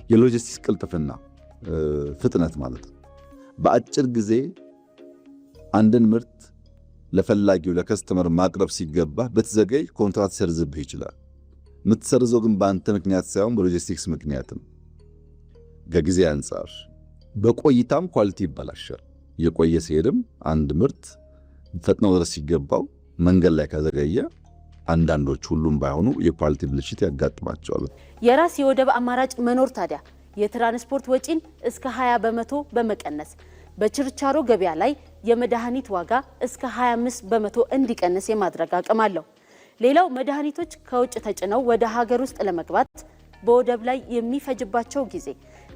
የሎጂስቲክስ ቅልጥፍና ፍጥነት ማለት ነው። በአጭር ጊዜ አንድን ምርት ለፈላጊው ለከስተመር ማቅረብ ሲገባ በተዘገይ ኮንትራት ሰርዝብህ ይችላል። የምትሰርዘው ግን በአንተ ምክንያት ሳይሆን በሎጂስቲክስ ምክንያት ነው። ከጊዜ አንጻር በቆይታም ኳሊቲ ይበላሻል። የቆየ ሲሄድም አንድ ምርት ፈጥነው ድረስ ሲገባው መንገድ ላይ ከዘገየ አንዳንዶች ሁሉም ባይሆኑ የኳሊቲ ብልሽት ያጋጥማቸዋል። የራስ የወደብ አማራጭ መኖር ታዲያ የትራንስፖርት ወጪን እስከ 20 በመቶ በመቀነስ በችርቻሮ ገበያ ላይ የመድኃኒት ዋጋ እስከ 25 በመቶ እንዲቀንስ የማድረግ አቅም አለው። ሌላው መድኃኒቶች ከውጭ ተጭነው ወደ ሀገር ውስጥ ለመግባት በወደብ ላይ የሚፈጅባቸው ጊዜ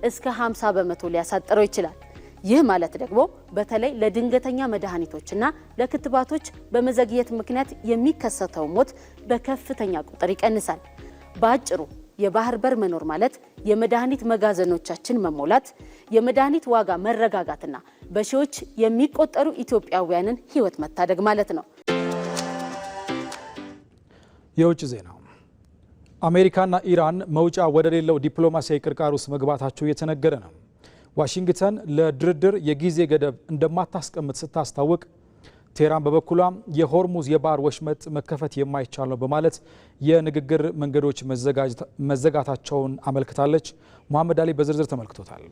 እስከ 50 በመቶ ሊያሳጥረው ይችላል። ይህ ማለት ደግሞ በተለይ ለድንገተኛ መድኃኒቶችና ለክትባቶች በመዘግየት ምክንያት የሚከሰተው ሞት በከፍተኛ ቁጥር ይቀንሳል። በአጭሩ የባህር በር መኖር ማለት የመድኃኒት መጋዘኖቻችን መሞላት፣ የመድኃኒት ዋጋ መረጋጋትና በሺዎች የሚቆጠሩ ኢትዮጵያውያንን ሕይወት መታደግ ማለት ነው። የውጭ ዜና። አሜሪካና ኢራን መውጫ ወደ ሌለው ዲፕሎማሲያዊ ቅርቃር ውስጥ መግባታቸው እየተነገረ ነው። ዋሽንግተን ለድርድር የጊዜ ገደብ እንደማታስቀምጥ ስታስታውቅ፣ ቴህራን በበኩሏ የሆርሙዝ የባህር ወሽመጥ መከፈት የማይቻል ነው በማለት የንግግር መንገዶች መዘጋታቸውን አመልክታለች። መሐመድ አሊ በዝርዝር ተመልክቶታል።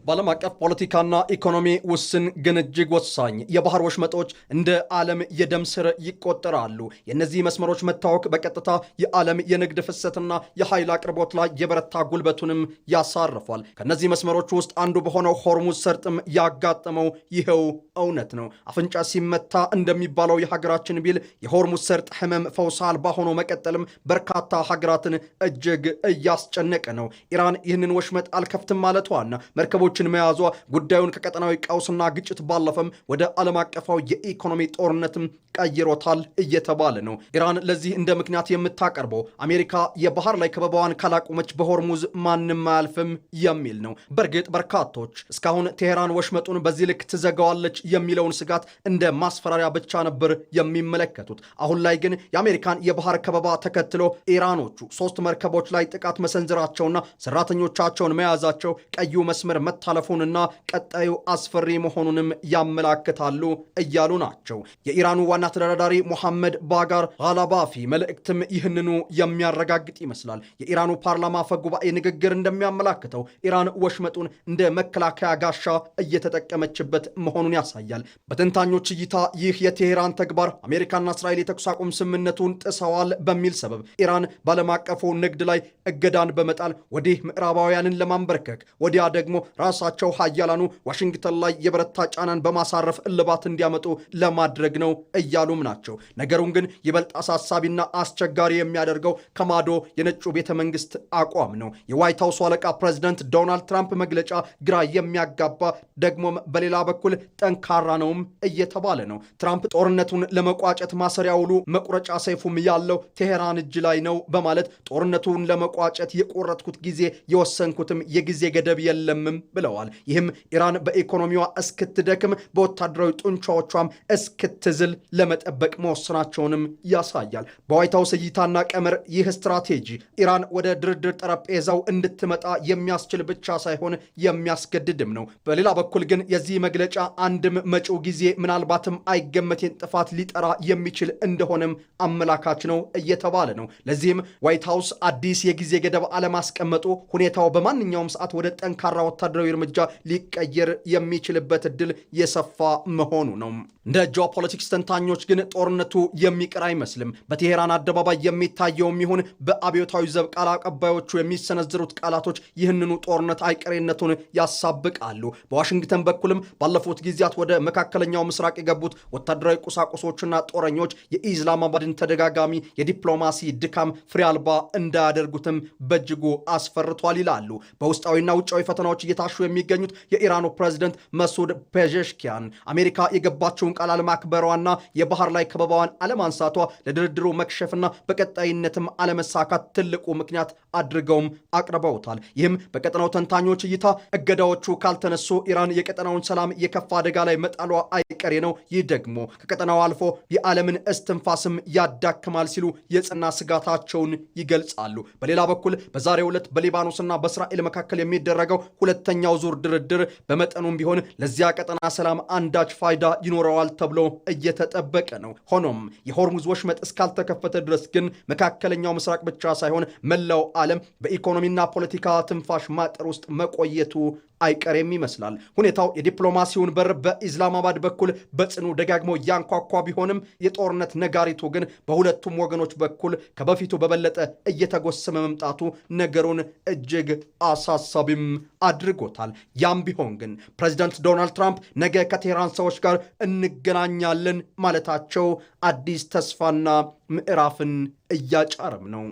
በዓለም አቀፍ ፖለቲካና ኢኮኖሚ ውስን ግን እጅግ ወሳኝ የባህር ወሽመጦች እንደ ዓለም የደም ስር ይቆጠራሉ። የእነዚህ መስመሮች መታወክ በቀጥታ የዓለም የንግድ ፍሰትና የኃይል አቅርቦት ላይ የበረታ ጉልበቱንም ያሳርፏል። ከነዚህ መስመሮች ውስጥ አንዱ በሆነው ሆርሙዝ ሰርጥም ያጋጠመው ይኸው እውነት ነው። አፍንጫ ሲመታ እንደሚባለው የሀገራችን ቢል የሆርሙዝ ሰርጥ ህመም ፈውስ አልባ ሆኖ መቀጠልም በርካታ ሀገራትን እጅግ እያስጨነቀ ነው። ኢራን ይህንን ወሽመጥ አልከፍትም ማለቷና መርከቦች ከተሞችን መያዟ ጉዳዩን ከቀጠናዊ ቀውስና ግጭት ባለፈም ወደ ዓለም አቀፋዊ የኢኮኖሚ ጦርነትም ቀይሮታል እየተባለ ነው። ኢራን ለዚህ እንደ ምክንያት የምታቀርበው አሜሪካ የባህር ላይ ከበባዋን ካላቆመች በሆርሙዝ ማንም አያልፍም የሚል ነው። በእርግጥ በርካቶች እስካሁን ቴሄራን ወሽመጡን በዚህ ልክ ትዘጋዋለች የሚለውን ስጋት እንደ ማስፈራሪያ ብቻ ነበር የሚመለከቱት። አሁን ላይ ግን የአሜሪካን የባህር ከበባ ተከትሎ ኢራኖቹ 3 መርከቦች ላይ ጥቃት መሰንዘራቸውና ሰራተኞቻቸውን መያዛቸው ቀዩ መስመር መታለፉንና ቀጣዩ አስፈሪ መሆኑንም ያመላክታሉ እያሉ ናቸው። የኢራኑ ዋና ተደራዳሪ ሙሐመድ ባጋር ጋላባፊ መልእክትም ይህንኑ የሚያረጋግጥ ይመስላል። የኢራኑ ፓርላማ አፈ ጉባኤ ንግግር እንደሚያመላክተው ኢራን ወሽመጡን እንደ መከላከያ ጋሻ እየተጠቀመችበት መሆኑን ያሳያል። በተንታኞች እይታ ይህ የቴሄራን ተግባር አሜሪካና እስራኤል የተኩስ አቁም ስምምነቱን ጥሰዋል በሚል ሰበብ ኢራን ባለም አቀፉ ንግድ ላይ እገዳን በመጣል ወዲህ ምዕራባውያንን ለማንበርከክ ወዲያ ደግሞ ራሳቸው ሀያላኑ ዋሽንግተን ላይ የበረታ ጫናን በማሳረፍ እልባት እንዲያመጡ ለማድረግ ነው እያሉም ናቸው። ነገሩን ግን ይበልጥ አሳሳቢና አስቸጋሪ የሚያደርገው ከማዶ የነጩ ቤተ መንግስት አቋም ነው። የዋይት ሃውስ አለቃ ፕሬዚደንት ዶናልድ ትራምፕ መግለጫ ግራ የሚያጋባ ደግሞም በሌላ በኩል ጠንካራ ነውም እየተባለ ነው። ትራምፕ ጦርነቱን ለመቋጨት ማሰሪያ ውሉ መቁረጫ ሰይፉም ያለው ቴሄራን እጅ ላይ ነው በማለት ጦርነቱን ለመቋጨት የቆረጥኩት ጊዜ የወሰንኩትም የጊዜ ገደብ የለምም ብለዋል። ይህም ኢራን በኢኮኖሚዋ እስክትደክም በወታደራዊ ጡንቻዎቿም እስክትዝል ለመጠበቅ መወሰናቸውንም ያሳያል። በዋይት ሃውስ እይታና ቀመር ይህ ስትራቴጂ ኢራን ወደ ድርድር ጠረጴዛው እንድትመጣ የሚያስችል ብቻ ሳይሆን የሚያስገድድም ነው። በሌላ በኩል ግን የዚህ መግለጫ አንድም መጪው ጊዜ ምናልባትም አይገመቴን ጥፋት ሊጠራ የሚችል እንደሆነም አመላካች ነው እየተባለ ነው። ለዚህም ዋይት ሃውስ አዲስ የጊዜ ገደብ አለማስቀመጡ ሁኔታው በማንኛውም ሰዓት ወደ ጠንካራ ወታደራዊ እርምጃ ሊቀየር የሚችልበት እድል የሰፋ መሆኑ ነው። እንደ ጂኦፖለቲክስ ተንታኞች ግን ጦርነቱ የሚቀር አይመስልም። በቴሄራን አደባባይ የሚታየውም ይሁን በአብዮታዊ ዘብ ቃል አቀባዮቹ የሚሰነዝሩት ቃላቶች ይህንኑ ጦርነት አይቀሬነቱን ያሳብቃሉ። በዋሽንግተን በኩልም ባለፉት ጊዜያት ወደ መካከለኛው ምስራቅ የገቡት ወታደራዊ ቁሳቁሶችና ጦረኞች የኢስላማባድን ተደጋጋሚ የዲፕሎማሲ ድካም ፍሬ አልባ እንዳያደርጉትም በእጅጉ አስፈርቷል ይላሉ። በውስጣዊና ውጫዊ ፈተናዎች እየታሹ የሚገኙት የኢራኑ ፕሬዝደንት መሱድ ፔዜሽኪያን አሜሪካ የገባቸውን ቃል አለማክበሯና የባህር ላይ ከበባዋን አለማንሳቷ ለድርድሩ መክሸፍና በቀጣይነትም አለመሳካት ትልቁ ምክንያት አድርገውም አቅርበውታል። ይህም በቀጠናው ተንታኞች እይታ እገዳዎቹ ካልተነሱ ኢራን የቀጠናውን ሰላም የከፋ አደጋ ላይ መጣሏ አይቀሬ ነው። ይህ ደግሞ ከቀጠናው አልፎ የዓለምን እስትንፋስም ያዳክማል ሲሉ የጽና ስጋታቸውን ይገልጻሉ። በሌላ በኩል በዛሬው ዕለት በሊባኖስና በእስራኤል መካከል የሚደረገው ሁለተኛው ዙር ድርድር በመጠኑም ቢሆን ለዚያ ቀጠና ሰላም አንዳች ፋይዳ ይኖረዋል ተብሎ እየተጠበቀ ነው። ሆኖም የሆርሙዝ ወሽመጥ እስካልተከፈተ ድረስ ግን መካከለኛው ምስራቅ ብቻ ሳይሆን መላው ዓለም በኢኮኖሚና ፖለቲካ ትንፋሽ ማጠር ውስጥ መቆየቱ አይቀሬም ይመስላል። ሁኔታው የዲፕሎማሲውን በር በኢስላማባድ በኩል በጽኑ ደጋግሞ እያንኳኳ ቢሆንም የጦርነት ነጋሪቱ ግን በሁለቱም ወገኖች በኩል ከበፊቱ በበለጠ እየተጎሰመ መምጣቱ ነገሩን እጅግ አሳሳቢም አድርጎታል። ያም ቢሆን ግን ፕሬዚዳንት ዶናልድ ትራምፕ ነገ ከቴህራን ሰዎች ጋር እንገናኛለን ማለታቸው አዲስ ተስፋና ምዕራፍን እያጫረም ነው።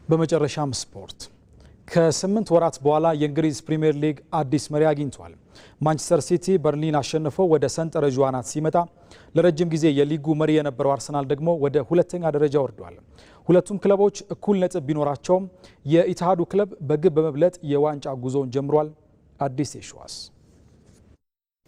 በመጨረሻም ስፖርት ከ8 ወራት በኋላ የእንግሊዝ ፕሪምየር ሊግ አዲስ መሪ አግኝቷል። ማንቸስተር ሲቲ በርሊን አሸንፎ ወደ ሰንጠረዡ አናት ሲመጣ ለረጅም ጊዜ የሊጉ መሪ የነበረው አርሰናል ደግሞ ወደ ሁለተኛ ደረጃ ወርዷል። ሁለቱም ክለቦች እኩል ነጥብ ቢኖራቸውም የኢትሃዱ ክለብ በግብ በመብለጥ የዋንጫ ጉዞውን ጀምሯል። አዲስ የሸዋስ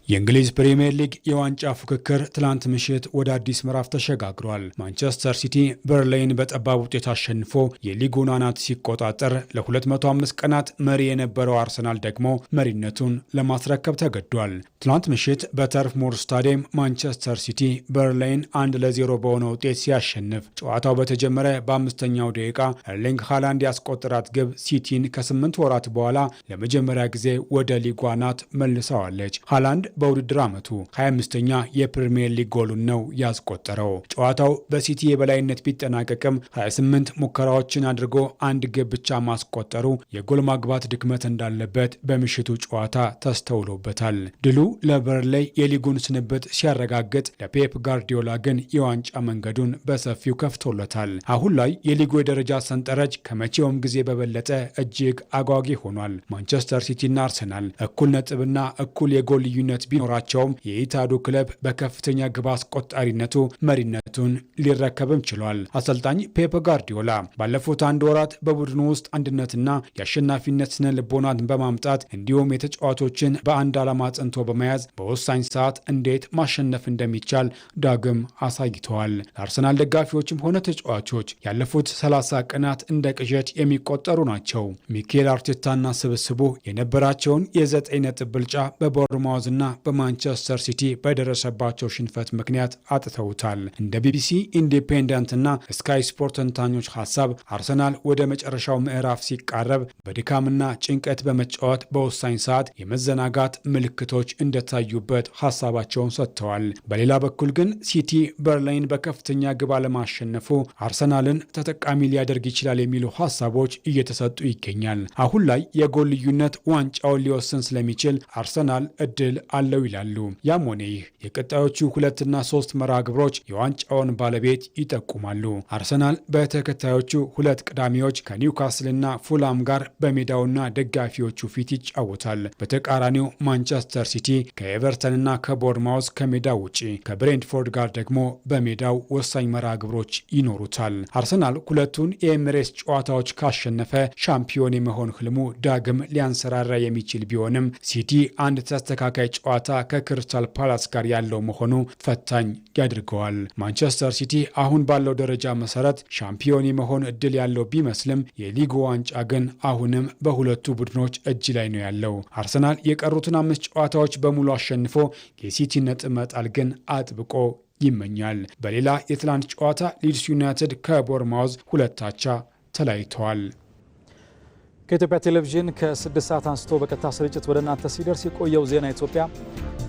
የእንግሊዝ ፕሪምየር ሊግ የዋንጫ ፉክክር ትላንት ምሽት ወደ አዲስ ምዕራፍ ተሸጋግሯል። ማንቸስተር ሲቲ በርሊን በጠባብ ውጤት አሸንፎ የሊጉን አናት ሲቆጣጠር ለ205 ቀናት መሪ የነበረው አርሰናል ደግሞ መሪነቱን ለማስረከብ ተገዷል። ትላንት ምሽት በተርፍ ሙር ስታዲየም ማንቸስተር ሲቲ በርሊን 1-0 በሆነ ውጤት ሲያሸንፍ ጨዋታው በተጀመረ በአምስተኛው ደቂቃ ኤርሊንግ ሃላንድ ያስቆጠራት ግብ ሲቲን ከ8 ወራት በኋላ ለመጀመሪያ ጊዜ ወደ ሊጉ አናት መልሰዋለች። ሃላንድ በውድድር ዓመቱ 25ኛ የፕሪሚየር ሊግ ጎሉን ነው ያስቆጠረው። ጨዋታው በሲቲ የበላይነት ቢጠናቀቅም 28 ሙከራዎችን አድርጎ አንድ ግብ ብቻ ማስቆጠሩ የጎል ማግባት ድክመት እንዳለበት በምሽቱ ጨዋታ ተስተውሎበታል። ድሉ ለበርንሌይ የሊጉን ስንብት ሲያረጋግጥ፣ ለፔፕ ጋርዲዮላ ግን የዋንጫ መንገዱን በሰፊው ከፍቶለታል። አሁን ላይ የሊጉ የደረጃ ሰንጠረዥ ከመቼውም ጊዜ በበለጠ እጅግ አጓጊ ሆኗል። ማንቸስተር ሲቲና አርሰናል እኩል ነጥብና እኩል የጎል ልዩነት ቢኖራቸውም የኢታዱ ክለብ በከፍተኛ ግብ አስቆጣሪነቱ መሪነቱን ሊረከብም ችሏል። አሰልጣኝ ፔፕ ጋርዲዮላ ባለፉት አንድ ወራት በቡድኑ ውስጥ አንድነትና የአሸናፊነት ስነ ልቦናን በማምጣት እንዲሁም የተጫዋቾችን በአንድ ዓላማ ጽንቶ በመያዝ በወሳኝ ሰዓት እንዴት ማሸነፍ እንደሚቻል ዳግም አሳይተዋል። ለአርሰናል ደጋፊዎችም ሆነ ተጫዋቾች ያለፉት 30 ቀናት እንደ ቅዠት የሚቆጠሩ ናቸው። ሚኬል አርቴታና ስብስቡ የነበራቸውን የ9 ነጥብ ብልጫ በቦርንማውዝና በማንቸስተር ሲቲ በደረሰባቸው ሽንፈት ምክንያት አጥተውታል። እንደ ቢቢሲ ኢንዲፔንደንትና ስካይ ስፖርት ተንታኞች ሀሳብ አርሰናል ወደ መጨረሻው ምዕራፍ ሲቃረብ በድካምና ጭንቀት በመጫወት በወሳኝ ሰዓት የመዘናጋት ምልክቶች እንደታዩበት ሀሳባቸውን ሰጥተዋል። በሌላ በኩል ግን ሲቲ በርንሌይን በከፍተኛ ግብ አለማሸነፉ አርሰናልን ተጠቃሚ ሊያደርግ ይችላል የሚሉ ሀሳቦች እየተሰጡ ይገኛል። አሁን ላይ የጎል ልዩነት ዋንጫውን ሊወስን ስለሚችል አርሰናል እድል አለው ይላሉ። ያም ሆነ ይህ የቀጣዮቹ 2 እና 3 መርሃ ግብሮች የዋንጫውን ባለቤት ይጠቁማሉ። አርሰናል በተከታዮቹ 2 ቅዳሜዎች ከኒውካስልና ፉላም ጋር በሜዳውና ደጋፊዎቹ ፊት ይጫወታል። በተቃራኒው ማንቸስተር ሲቲ ከኤቨርተንና ከቦርንማውዝ ከሜዳው ውጪ፣ ከብሬንትፎርድ ጋር ደግሞ በሜዳው ወሳኝ መርሃ ግብሮች ይኖሩታል። አርሰናል ሁለቱን የኤሚሬትስ ጨዋታዎች ካሸነፈ ሻምፒዮን የመሆን ህልሙ ዳግም ሊያንሰራራ የሚችል ቢሆንም ሲቲ አንድ ተስተካካይ ጨዋታ ከክሪስታል ፓላስ ጋር ያለው መሆኑ ፈታኝ ያድርገዋል። ማንቸስተር ሲቲ አሁን ባለው ደረጃ መሰረት ሻምፒዮን የመሆን እድል ያለው ቢመስልም የሊጉ ዋንጫ ግን አሁንም በሁለቱ ቡድኖች እጅ ላይ ነው ያለው። አርሰናል የቀሩትን 5 ጨዋታዎች በሙሉ አሸንፎ የሲቲ ነጥብ መጣል ግን አጥብቆ ይመኛል። በሌላ የትላንት ጨዋታ ሊድስ ዩናይትድ ከቦርንማውዝ 2-2 ተለያይተዋል። ከኢትዮጵያ ቴሌቪዥን ከ6 ሰዓት አንስቶ በቀጥታ ስርጭት ወደ እናንተ ሲደርስ የቆየው ዜና ኢትዮጵያ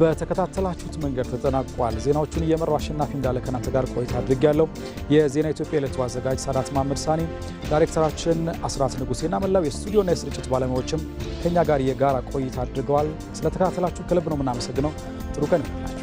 በተከታተላችሁት መንገድ ተጠናቋል። ዜናዎቹን እየመራው አሸናፊ እንዳለ ከናንተ ጋር ቆይታ አድርጌያለሁ። የዜና ኢትዮጵያ ዕለቱ አዘጋጅ ሳዳት መሐመድ ሳኒ፣ ዳይሬክተራችን አስራት ንጉሴና መላው የስቱዲዮና የስርጭት ባለሙያዎችም ከኛ ጋር የጋራ ቆይታ አድርገዋል። ስለተከታተላችሁ ከልብ ነው የምናመሰግነው። ጥሩ ቀን ይሁንላችሁ።